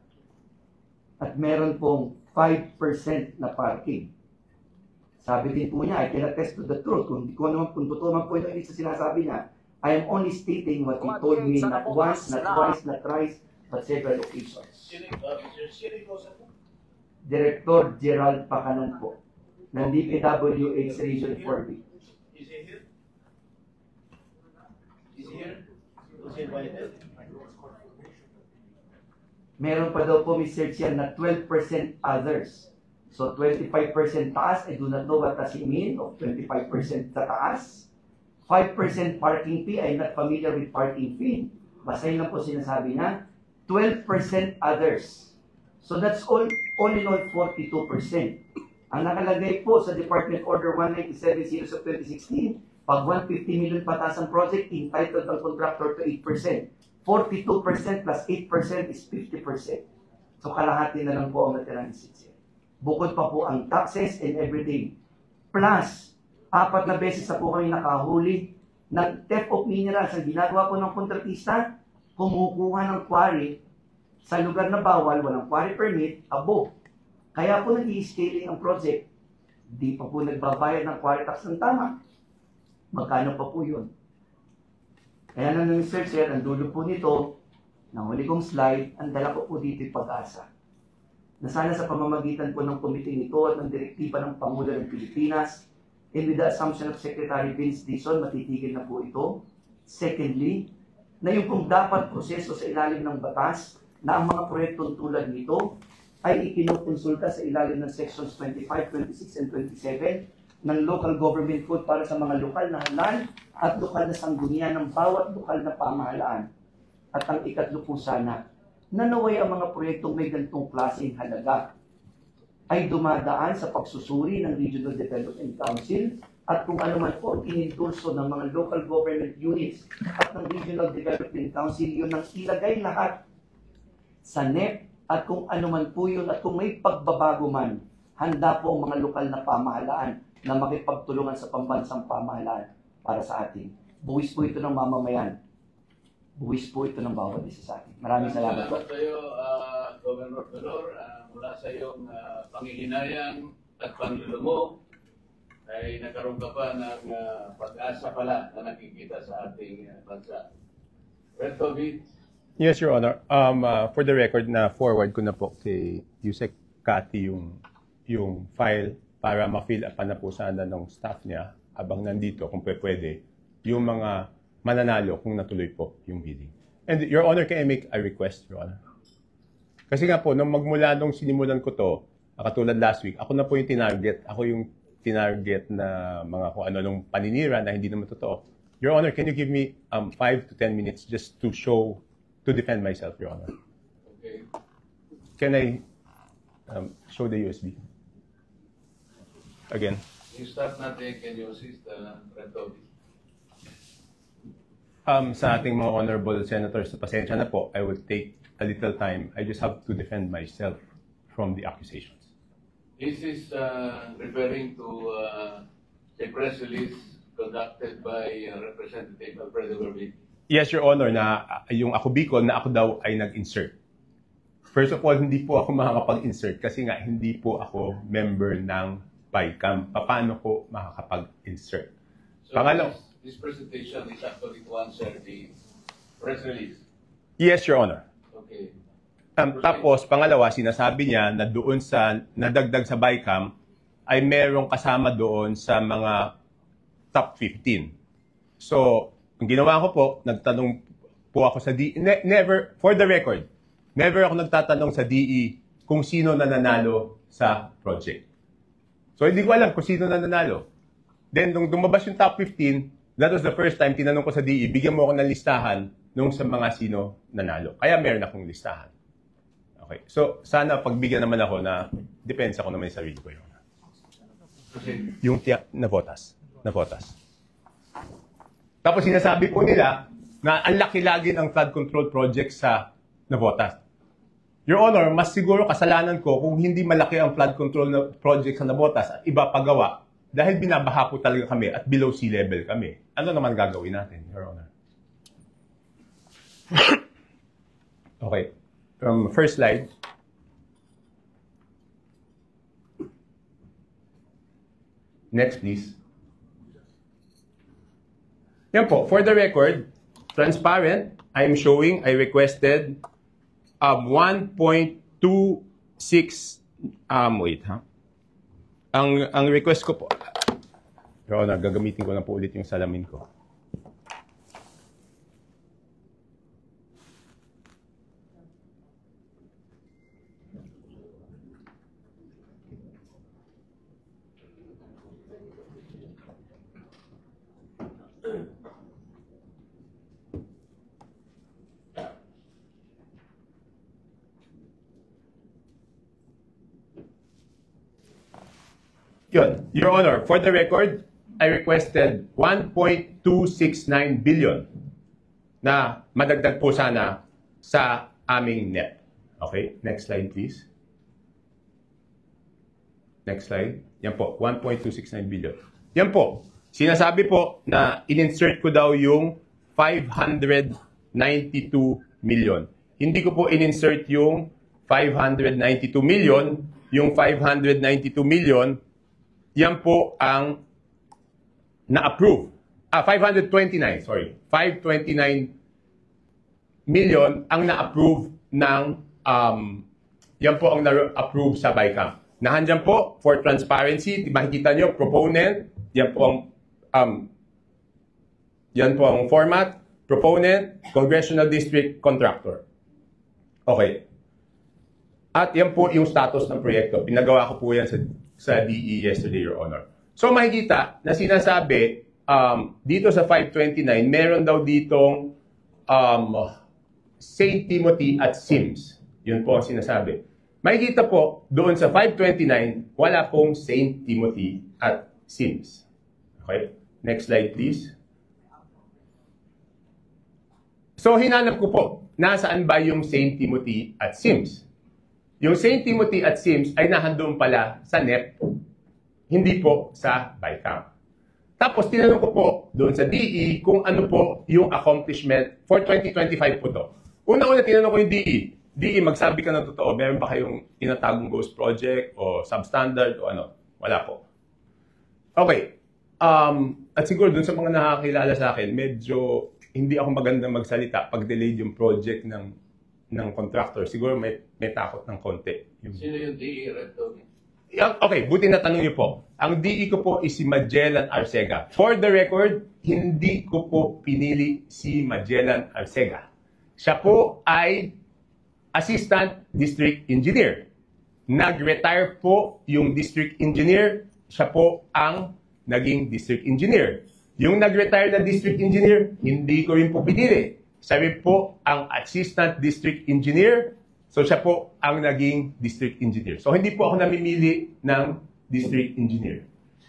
At meron pong 5% na parking. Sabi din po niya, I can attest to the truth. Kung totoo man po ito, hindi sa sinasabi niya, I am only stating what he told me not once, not twice, not thrice, but several occasions. Director Gerald Pakanan po, ng DPWH Region 4B. Is he here? Is he here? Was he invited? Meron pa daw po, Mr. Chair, na 12% others. So 25% taas, I do not know what does it mean of 25% sa taas. 5% parking fee, I'm not familiar with parking fee. Basahin lang po sinasabi niya. 12% others. So that's all in all 42%. Ang nakalagay po sa Department Order 197 series of 2016, pag 150 million pataas ang project, entitled ang contractor to 8%. 42% plus 8% is 50%. So kalahati na lang po ang natirang isitsya. Bukod pa po ang taxes and everything. Plus, 4 na beses na po kami nakahuli ng theft of minerals. Ang ginagawa po ng kontratista, kumukuha ng quarry sa lugar na bawal, walang quarry permit, abo. Kaya po nag-i-scaling ang project. Di pa po nagbabayad ng quarry tax ng tama. Magkano pa po yun? Kaya na Mr. Chair, ang dulo po nito, ng huli kong slide, ang dala ko po dito yung pag-asa. Na sana sa pamamagitan po ng komite nito at ng direktiba ng Pangulo ng Pilipinas, and with the assumption of Secretary Vince Dizon, matitigil na po ito. Secondly, na yung kung dapat proseso sa ilalim ng batas, na ang mga proyektong tulad nito ay ikinukonsulta sa ilalim ng Sections 25, 26, and 27 ng local government code para sa mga lokal na halal at lokal na sanggunian ng bawat lokal na pamahalaan. At ang ikatlo po sana, na naway ang mga proyektong may ganitong klaseng halaga ay dumadaan sa pagsusuri ng Regional Development Council at kung ano man po inindulso ng mga local government units at ng Regional Development Council, yun ang ilagay lahat sa NEP at kung ano man po yun at kung may pagbabago man, handa po ang mga lokal na pamahalaan na makipagtulungan sa pambansang pamahalaan para sa atin. Buwis po ito ng mamamayan. Buwis po ito ng bawat isa sa atin. Maraming salamat po. Salamat sa iyo, Governor Dolor, mula sa iyong pangihinayang at panlulumo ay nagkaroon ka pa ng pag-asa pala na nakikita sa ating bansa. Berto B. Yes, Your Honor. For the record, na forward ko na po kay Yusek Cathy yung file para ma-fill up na po sana ng staff niya habang nandito kung pwede yung mga mananalo kung natuloy po yung bidding. And Your Honor, can I make a request, Your Honor? Kasi nga po, nung magmula nung sinimulan ko to, katulad last week, ako na po yung tinarget. Ako yung tinarget na mga kung ano nung paninira na hindi naman totoo. Your Honor, can you give me 5 to 10 minutes just to defend myself, Your Honor? Okay. Can I show the USB? Again. You start natin, can you assist Berto B? Sa ating mga honorable senators, pasensya na po, I will take a little time. I just have to defend myself from the accusations. This is referring to a press release conducted by Representative Alfredo Garbin. Yes, Your Honor, na yung ako Bicol na ako daw ay nag-insert. First of all, hindi po ako makakapag-insert kasi nga hindi po ako member ng BICAM. Paano ko makakapag-insert? So Pangalawa, this presentation is actually to answer the press release. yes, Your Honor. Okay. Tapos, pangalawa, sinasabi niya na doon sa nadagdag sa BICAM ay merong kasama doon sa mga top 15. So, ang ginawa ko po, nagtanong po ako sa DE. Never, for the record, never ako nagtatanong sa DE kung sino nananalo sa project. So, hindi ko alam kung sino nananalo. Then, nung dumabas yung top 15, that was the first time tinanong ko sa DE, bigyan mo ako ng listahan nung sa mga sino nanalo. Kaya meron akong listahan. Okay. So, sana pagbigyan naman ako na depensa ko naman yung sarili ko yun. Yung na votas. Tapos sinasabi po nila na ang laki lagi ng flood control project sa Navotas. Your Honor, mas siguro kasalanan ko kung hindi malaki ang flood control na project sa Navotas at iba pagawa dahil binabaha po talaga kami at below sea level kami. Ano naman gagawin natin, Your Honor? Okay. First slide. Next, please. Yan po, for the record, transparent, I'm showing I requested 1.26 wait ha. Ang request ko po. Yo, gagamitin ko na po ulit yung salamin ko. Yun. Your Honor, for the record, I requested 1.269 billion na madagdag po sana sa aming NEP. Okay, next slide please. Next slide. Yan po, 1.269 billion. Yan po, sinasabi po na in-insert ko daw yung 592 million. Hindi ko po in-insert yung 592 million. Yung 592 million, yan po ang na-approve. 529, sorry. 529 million ang na-approve ng, yan po ang na-approve sa BICAM. Nahandyan po, for transparency, makikita nyo, proponent, yan po ang format, proponent, congressional district, contractor. Okay. At yan po yung status ng proyekto. Pinagawa ko po yan sa DE yesterday, Your Honor. So makikita na sinasabi, dito sa 529, meron daw ditong St. Timothy at Sims. Yun po ang sinasabi. Makikita po, doon sa 529, wala pong St. Timothy at Sims. Okay? Next slide, please. So, hinanap ko po, nasaan ba yung St. Timothy at Sims? Yung St. Timothy at Sims ay nahandun pala sa NEP, hindi po sa BICAM. Tapos, tinanong ko po doon sa DE kung ano po yung accomplishment for 2025 po to. Una-una, tinanong ko yung DE. DE, magsabi ka ng totoo, meron ba kayong tinatagong ghost project o substandard o ano? Wala po. Okay. At siguro doon sa mga nakakilala sa akin, medyo hindi ako magandang magsalita pag delayed yung project ng contractor. Siguro may takot ng konti. Sino yung DE rep doon? Okay, buti na tanong niyo po. Ang DE ko po is si Magellan Arcega. For the record, hindi ko po pinili si Magellan Arcega. Siya po ay Assistant District Engineer. Nag-retire po yung District Engineer. Siya po ang naging District Engineer. Yung nag-retire na District Engineer, hindi ko rin po pinili. Sabi po ang Assistant District Engineer. So siya po ang naging District Engineer. So hindi po ako namimili ng District Engineer.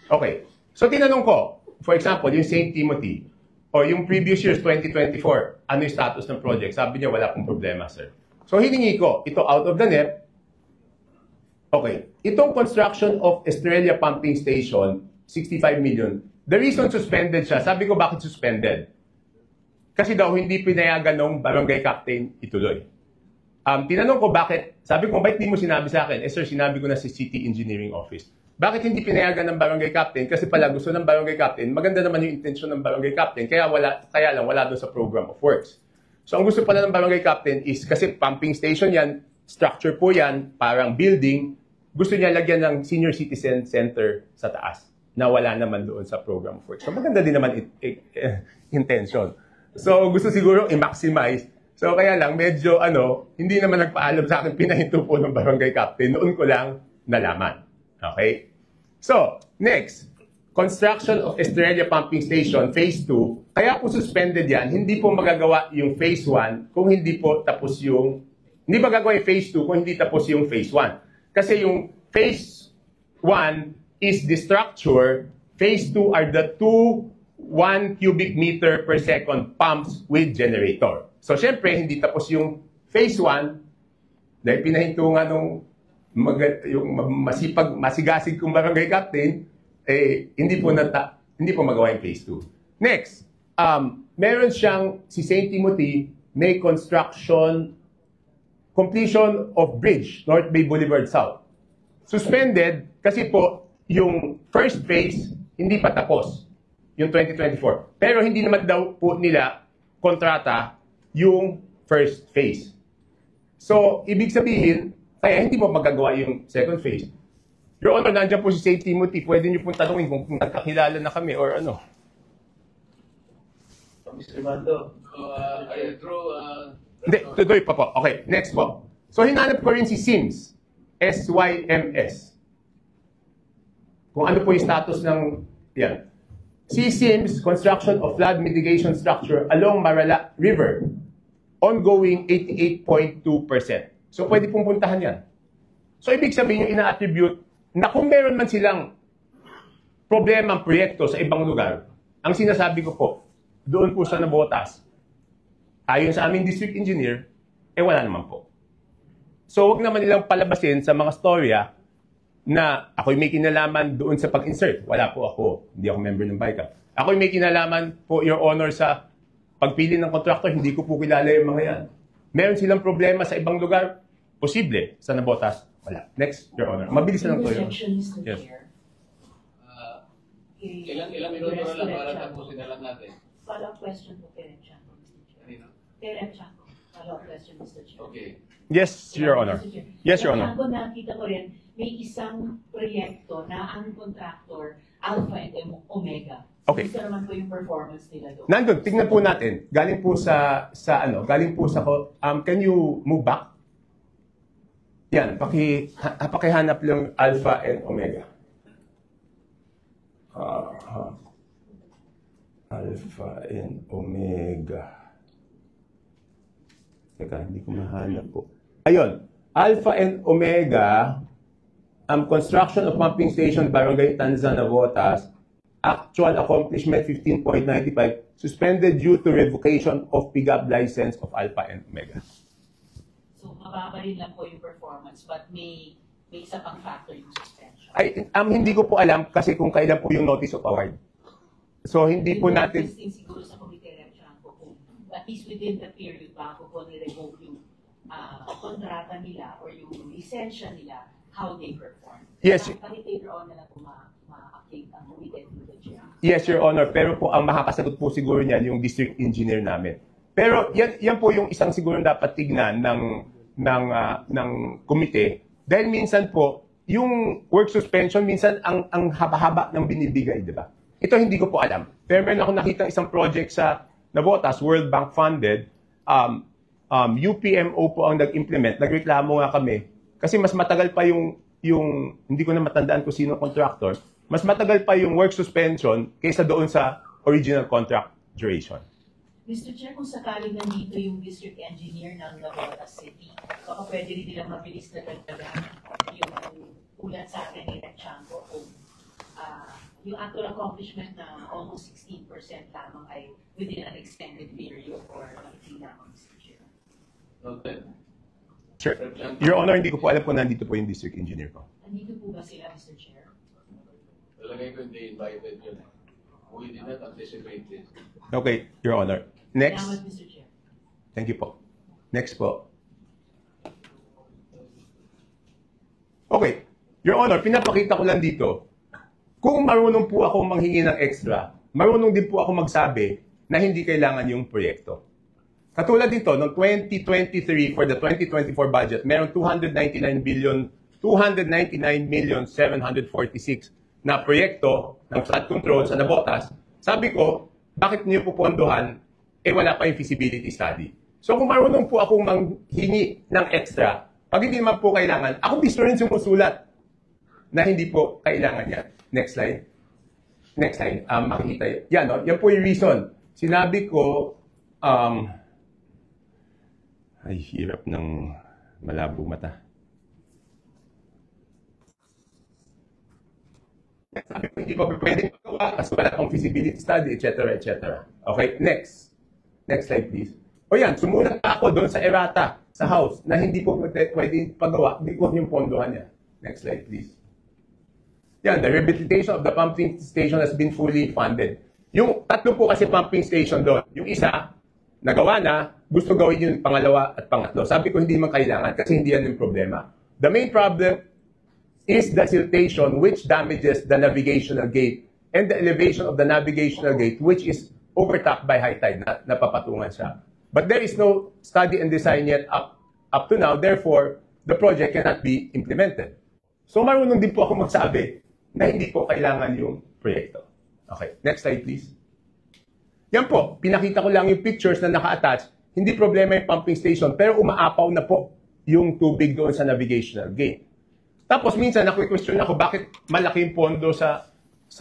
Okay. So tinanong ko, for example, yung St. Timothy o yung previous years, 2024, ano yung status ng project? Sabi niya, wala pong problema, sir. So hiningi ko, ito out of the NEP. Okay, itong construction of Estrella Pumping Station, 65 million. The reason suspended siya, sabi ko bakit suspended? Kasi daw hindi pinayagan ng barangay captain ituloy. Tinanong ko bakit, sabi ko, bakit di mo sinabi sa akin? Sir, sinabi ko na si City Engineering Office. Bakit hindi pinayagan ng barangay captain? Kasi pala gusto ng barangay captain, maganda naman yung intensyon ng barangay captain, kaya lang wala doon sa program of works. So ang gusto pala ng barangay captain is, kasi pumping station yan, structure po yan, parang building, gusto niya lagyan ng senior citizen center sa taas, na wala naman doon sa program of works. So maganda din naman intention. So gusto siguro i-maximize. So kaya lang, medyo hindi naman nagpaalam sa akin, pinahinto po ng barangay captain, noon ko lang nalaman. Okay? So, next, construction of Estrella Pumping Station, Phase 2. Kaya po suspended yan, hindi po magagawa yung Phase 1 kung hindi po tapos yung, hindi magagawa yung Phase 2 kung hindi tapos yung Phase 1. Kasi yung Phase 1 is the structure, Phase 2 are the 1 cubic meter per second pumps with generator. So, syempre, hindi tapos yung Phase 1, dahil pinahinto nga nung yung masigasig kong barangay captain, hindi po magawa yung Phase 2. Next, meron siyang, si St. Timothy, may completion of bridge, North Bay Boulevard South. Suspended kasi po yung first phase hindi pa tapos, yung 2024. Pero hindi naman daw po nila kontrata yung first phase. So, ibig sabihin, kaya hindi mo magagawa yung second phase. Your Honor, nandiyan po si St. Timothy. Pwede niyo pong tanungin kung nagkakilala na kami or ano. Mr. Mando, Hindi, tuloy pa po. Okay, next po. So, hinanap ko rin si SIMS. SYMS. Kung ano po yung status ng, yan. Si SIMS, construction of flood mitigation structure along Marala River. Ongoing 88.2%. So, pwede pong puntahan yan. So, ibig sabihin yung ina-attribute na kung meron man silang problema ang proyekto sa ibang lugar, ang sinasabi ko po, doon po sa Navotas, ayon sa aming district engineer, wala naman po. So, wag naman nilang palabasin sa mga storya na ako'y may kinalaman doon sa pag-insert. Wala po ako. Hindi ako member ng BICAP. Ako'y may kinalaman po, Your Honor, sa pagpili ng contractor. Hindi ko po kilala yung mga yan. Meron silang problema sa ibang lugar. Posible. Sa Navotas, wala. Next, Your Honor. Mabilis na lang po yun. Yes. Ilang minuto na lang para tapusin na lang natin. Follow-up question po, Karen Chanco, Mr. Chair. Karen Chanco, follow-up question, Mr. Chair. Okay. Yes, Your Honor. Yes, Your Honor. Chanco, nakita ko rin, may isang proyekto na ang contractor, Alpha and Omega. Okay. Gusto naman po yung performance nila doon. Nandun, tingnan po natin. Galing po sa can you move back? Yan, pakihanap lang Alpha and Omega. Alpha and Omega. Teka, hindi ko mahanap po. Ayun, Alpha and Omega, construction of pumping station, Barangay Tanza, Navotas, actual accomplishment 15.95, suspended due to revocation of PIGAB license of Alpha and Omega. So, mababa rin lang po yung performance, but may isa pang factor yung suspension. Hindi ko po alam kasi kung kailan po yung notice of award. So, hindi po natin... Siguro sa Committee Chanco po, at least within the period bago po nirevoke yung kontrata nila or yung lisensya nila, how they perform. Yes. Kahit later on na lang po ma-update ang Committee to the Chair. Yes, Your Honor. Pero po ang makakasagot po siguro niyan yung district engineer namin. Pero yan po yung isang siguro dapat tignan ng komite. Dahil minsan po, yung work suspension, minsan ang haba-haba ng binibigay, di ba? Ito hindi ko po alam. Pero meron ako nakita isang project sa Navotas, World Bank funded. UPMO po ang nag-implement. Nagreklamo nga kami. Kasi mas matagal pa yung hindi ko na matandaan kung sino contractor, mas matagal pa yung work suspension kaysa doon sa original contract duration. Mr. Chair, kung sakaling nandito yung district engineer ng Navotas City, baka pwede rin nilang mabilis na dagdagan yung ulat sa akin ni Chanco kung yung actual accomplishment na almost 16% lamang ay within an extended period or hindi lamang, Mr. Chair. Okay. Sure. Your Honor, hindi ko po alam kung nandito po yung district engineer ko. Nandito po ba sila, Mr. Chair? Talagay ko hindi invited yun. We did not anticipate this. Okay, Your Honor. Next. Salamat, Mr. Chair. Thank you po. Next po. Okay. Your Honor, pinapakita ko lang dito, kung marunong po ako manghingi ng extra, marunong din po ako magsabi na hindi kailangan yung proyekto. Katulad dito, noong 2023 for the 2024 budget, meron 299,746 na proyekto ng flood control sa Navotas. Sabi ko, bakit niyo pupondohan? Wala pa yung feasibility study. So kung marunong po akong manghingi ng extra, pag hindi naman po kailangan, ako mismo rin sumusulat na hindi po kailangan yan. Next slide. Next slide. Makikita yun. Yan, no? Yan po yung reason. Sinabi ko, ay, hirap ng malabo mata. Sabi ko, hindi pa pwedeng magawa kasi wala pang feasibility study, etc., etc. Okay, next. Next slide, please. O yan, sumulat ako doon sa errata, sa house, na hindi po pwedeng pagawa, hindi ko yung pondohan niya. Next slide, please. Yan, the rehabilitation of the pumping station has been fully funded. Yung tatlo po kasi pumping station doon. Yung isa, nagawa na, gusto gawin yung pangalawa at pangatlo. Sabi ko, hindi man kailangan kasi hindi yan yung problema. The main problem is the siltation which damages the navigational gate and the elevation of the navigational gate which is overtopped by high tide, napapatungan siya. But there is no study and design yet up to now, therefore, the project cannot be implemented. So marunong din po ako magsabi na hindi po kailangan yung proyekto. Okay, next slide please. Yan po, pinakita ko lang yung pictures na naka-attach. Hindi problema yung pumping station, pero umaapaw na po yung tubig doon sa navigational gate. Tapos minsan naku-question ako bakit malaki yung pondo sa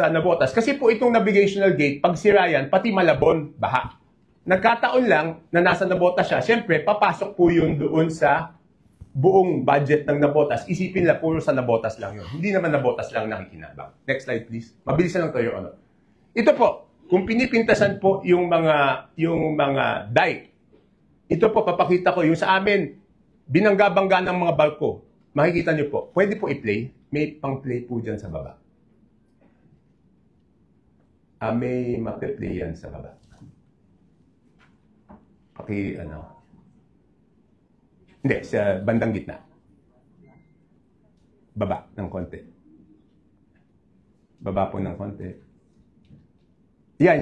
Navotas. Kasi po itong navigational gate, pag sira yan, pati Malabon, baha. Nagkataon lang na nasa Navotas siya. Siyempre, papasok po yun doon sa buong budget ng Navotas. Isipin lang, puro sa Navotas lang yun. Hindi naman Navotas lang nakikinabang. Next slide, please. Mabilis lang to, Your Honor. Ito po, kung pinipintasan po yung mga dike, ito po, papakita ko, yung sa amin, binangga-bangga ng mga barko. Makikita nyo po. Pwede po i-play. May pang-play po dyan sa baba. May mape-play yan sa baba. Hindi, sa bandang gitna. Baba ng konti. Baba po ng konti. Yan.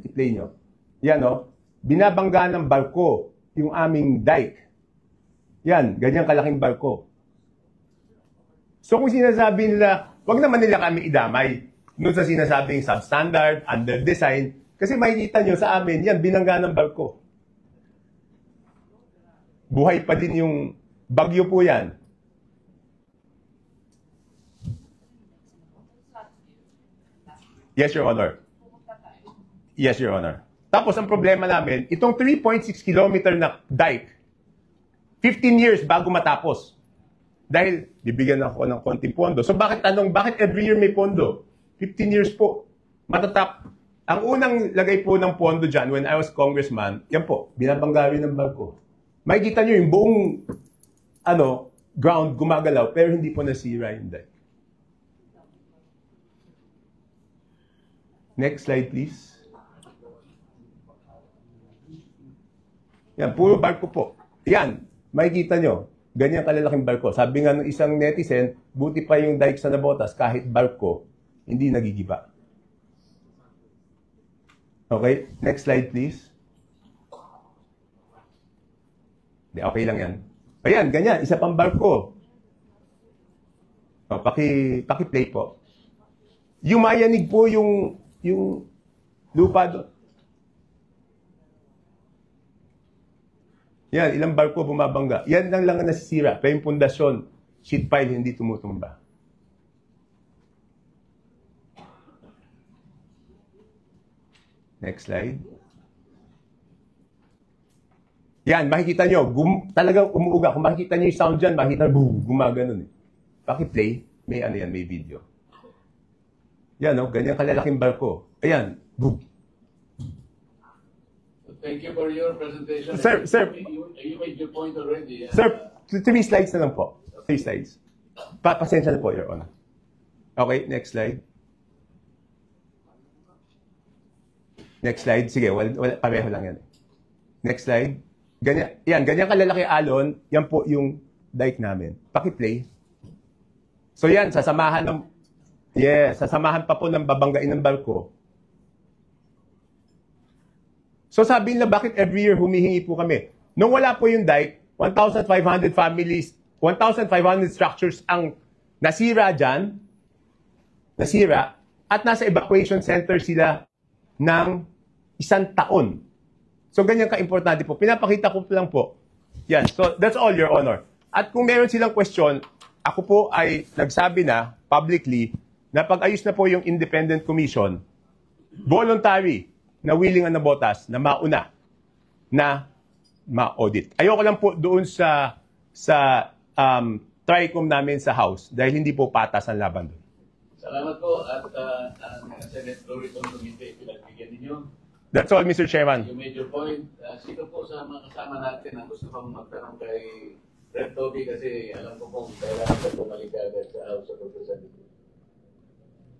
I-play nyo. Yan, o. Binabangga ng barko yung aming dike. Yan, ganyan kalaking barko. So kung sinasabi nila, wag naman nila kami idamay doon sa sinasabing substandard, under design, kasi makikita nyo sa amin, yan, binangga ng barko. Buhay pa din yung bagyo po yan. Yes, Your Honor. Yes, Your Honor. Tapos ang problema namin, itong 3.6 kilometer na dike, 15 years bago matapos. Dahil bibigyan ako ng konting pondo. So bakit every year may pondo? 15 years po. Matatap. Ang unang lagay po ng pondo dyan when I was congressman, yan po, binabangga rin ng barko. Makikita nyo yung buong ground gumagalaw pero hindi po nasira yung dike. Next slide, please. Yan, puro barko po. Yan, makikita nyo. Ganyan kalalaking barko. Sabi nga ng isang netizen, buti pa yung dike sa Navotas, kahit barko, hindi nagigiba. Okay, next slide please. Okay lang yan. Ayan, ganyan, isa pang barko. Paki-play po. Yumayanig po yung lupa doon. Yan, ilang barko bumabangga. Yan lang ang nasisira. Pero yung pundasyon, sheet pile, hindi tumutumba. Next slide. Yan, makikita nyo, talagang umuuga. Kung makikita nyo yung sound dyan, makikita nyo, gumaganon. Paki-play, may video. Yan, ganyan kalalaking barko. Ayan, boom. Thank you for your presentation. Sir. You made your point already. Sir, 3 slides na lang po. 3 slides. Pasensya na po, Your Honor. Okay, next slide. Next slide. Sige, pareho lang yan. Next slide. Ganyan kalalaki alon, yan po yung dike namin. Paki-play. So yan, sasamahan pa po ng babanggain ng barko. So sabi nila, bakit every year humihingi po kami? Nung wala po yung dike, 1,500 families, 1,500 structures ang nasira dyan, at nasa evacuation center sila ng 1 taon. So, ganyan ka-importante po. Pinapakita ko lang po. Yan. So, that's all, Your Honor. At kung meron silang question, ako po ay nagsabi na, publicly, na pag-ayos na po yung Independent Commission, voluntary na willing ang nabotas na mauna na ma-audit. Ayoko lang po doon sa TRICOM namin sa House dahil hindi po patas ang laban doon. Salamat po at ang Senate Tourism Committee pinagbigyan ninyo. That's all, Mr. Chairman. You made your point. Sino po sa mga kasama natin ang gusto pang magtanong kay Red Toby kasi alam ko pong kailangan ka bumalik agad sa House of Representatives.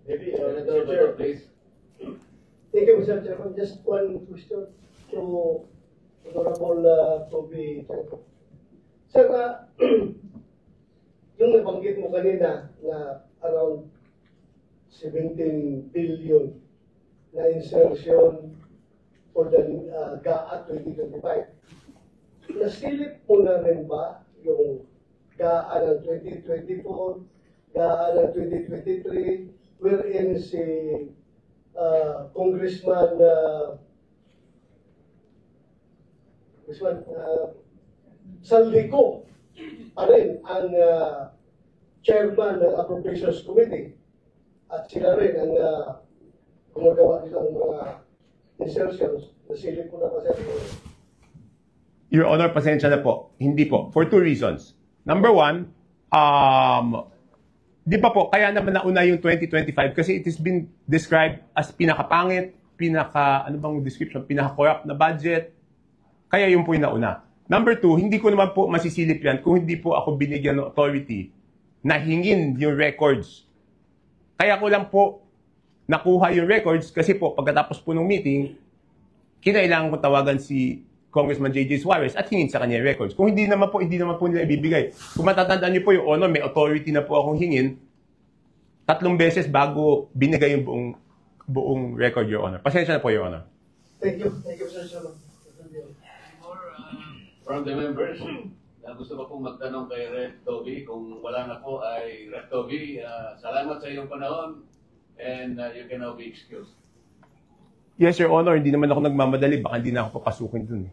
Maybe, Senator Chair, please. Thank you, Mr. Chairman. Just one question to Honorable Toby. Sir, yung nabanggit mo kanina na around 17 billion na insertion for the GAA 2025. Nasilip mo na rin ba yung GAA ng 2024, GAA ng 2023, wherein si Congressman Saldico pa rin ang chairman ng Appropriations Committee at sila rin ang gumagawa ng mga insertions. Nasilip ko na kasi. Your Honor, pasensya na po. Hindi po. For 2 reasons. Number 1, di pa po, kaya naman nauna yung 2025 kasi it has been described as pinakapangit, pinaka-corrupt na budget. Kaya yun po yung nauna. Number 2, hindi ko naman po masisilip yan kung hindi po ako binigyan ng authority na hingin yung records. Kaya ko lang po nakuha yung records kasi po pagkatapos po ng meeting, kinailangan ko tawagan si Congressman J.J. Suarez at hingin sa kanya yung records. Kung hindi naman po nila ibibigay. Kung matatandaan niyo po yung Honor, may authority na po akong hingin 3 beses bago binigay yung buong record, Your Honor. Pasensya na po, Your Honor. Thank you. Thank you, Sir Chairman. From the members, gusto ko pong magtanong kay Red Toby. Kung wala na po ay Red Toby, salamat sa iyong panahon and you can now be excused. Yes, Your Honor. Hindi naman ako nagmamadali. Baka hindi na ako papasukin dun.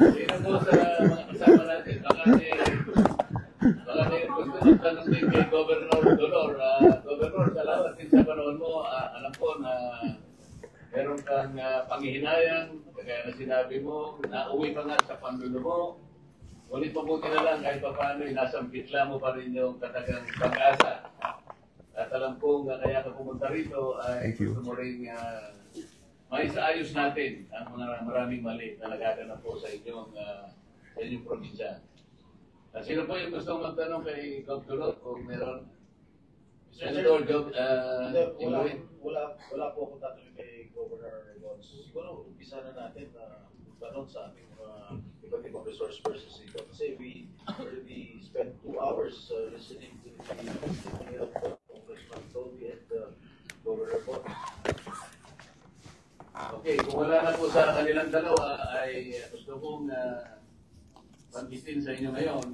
Sino po sa mga kasama natin? Baka gusto magtanong din kay Governor Dolor. Governor, salamat din sa panahon mo. Alam ko na meron kang panghihinayang, kaya na sinabi mo, nauwi pa nga sa pandulo mo. Ngunit mabuti na lang kahit pa paano, inasampitla mo pa rin yung katagang pag-asa. At alam kong kaya ka pumunta rito ay gusto mo rin maisaayos natin ang mga maraming mali na nagaganap po sa inyong probinsya. Sino po yung gusto magtanong kay Gov. Tulot kung meron? Senator Job, wala po akong tatanong kay Governor Gonz. Siguro, umpisa na natin na tanong sa ating iba't ibang resource persons dito. Kasi we already spent 2 hours listening to the testimony of Congressman Toby and Governor Gonz. Okay, kung wala na po sa kanilang dalawa, ay gusto kong panggitin sa inyo ngayon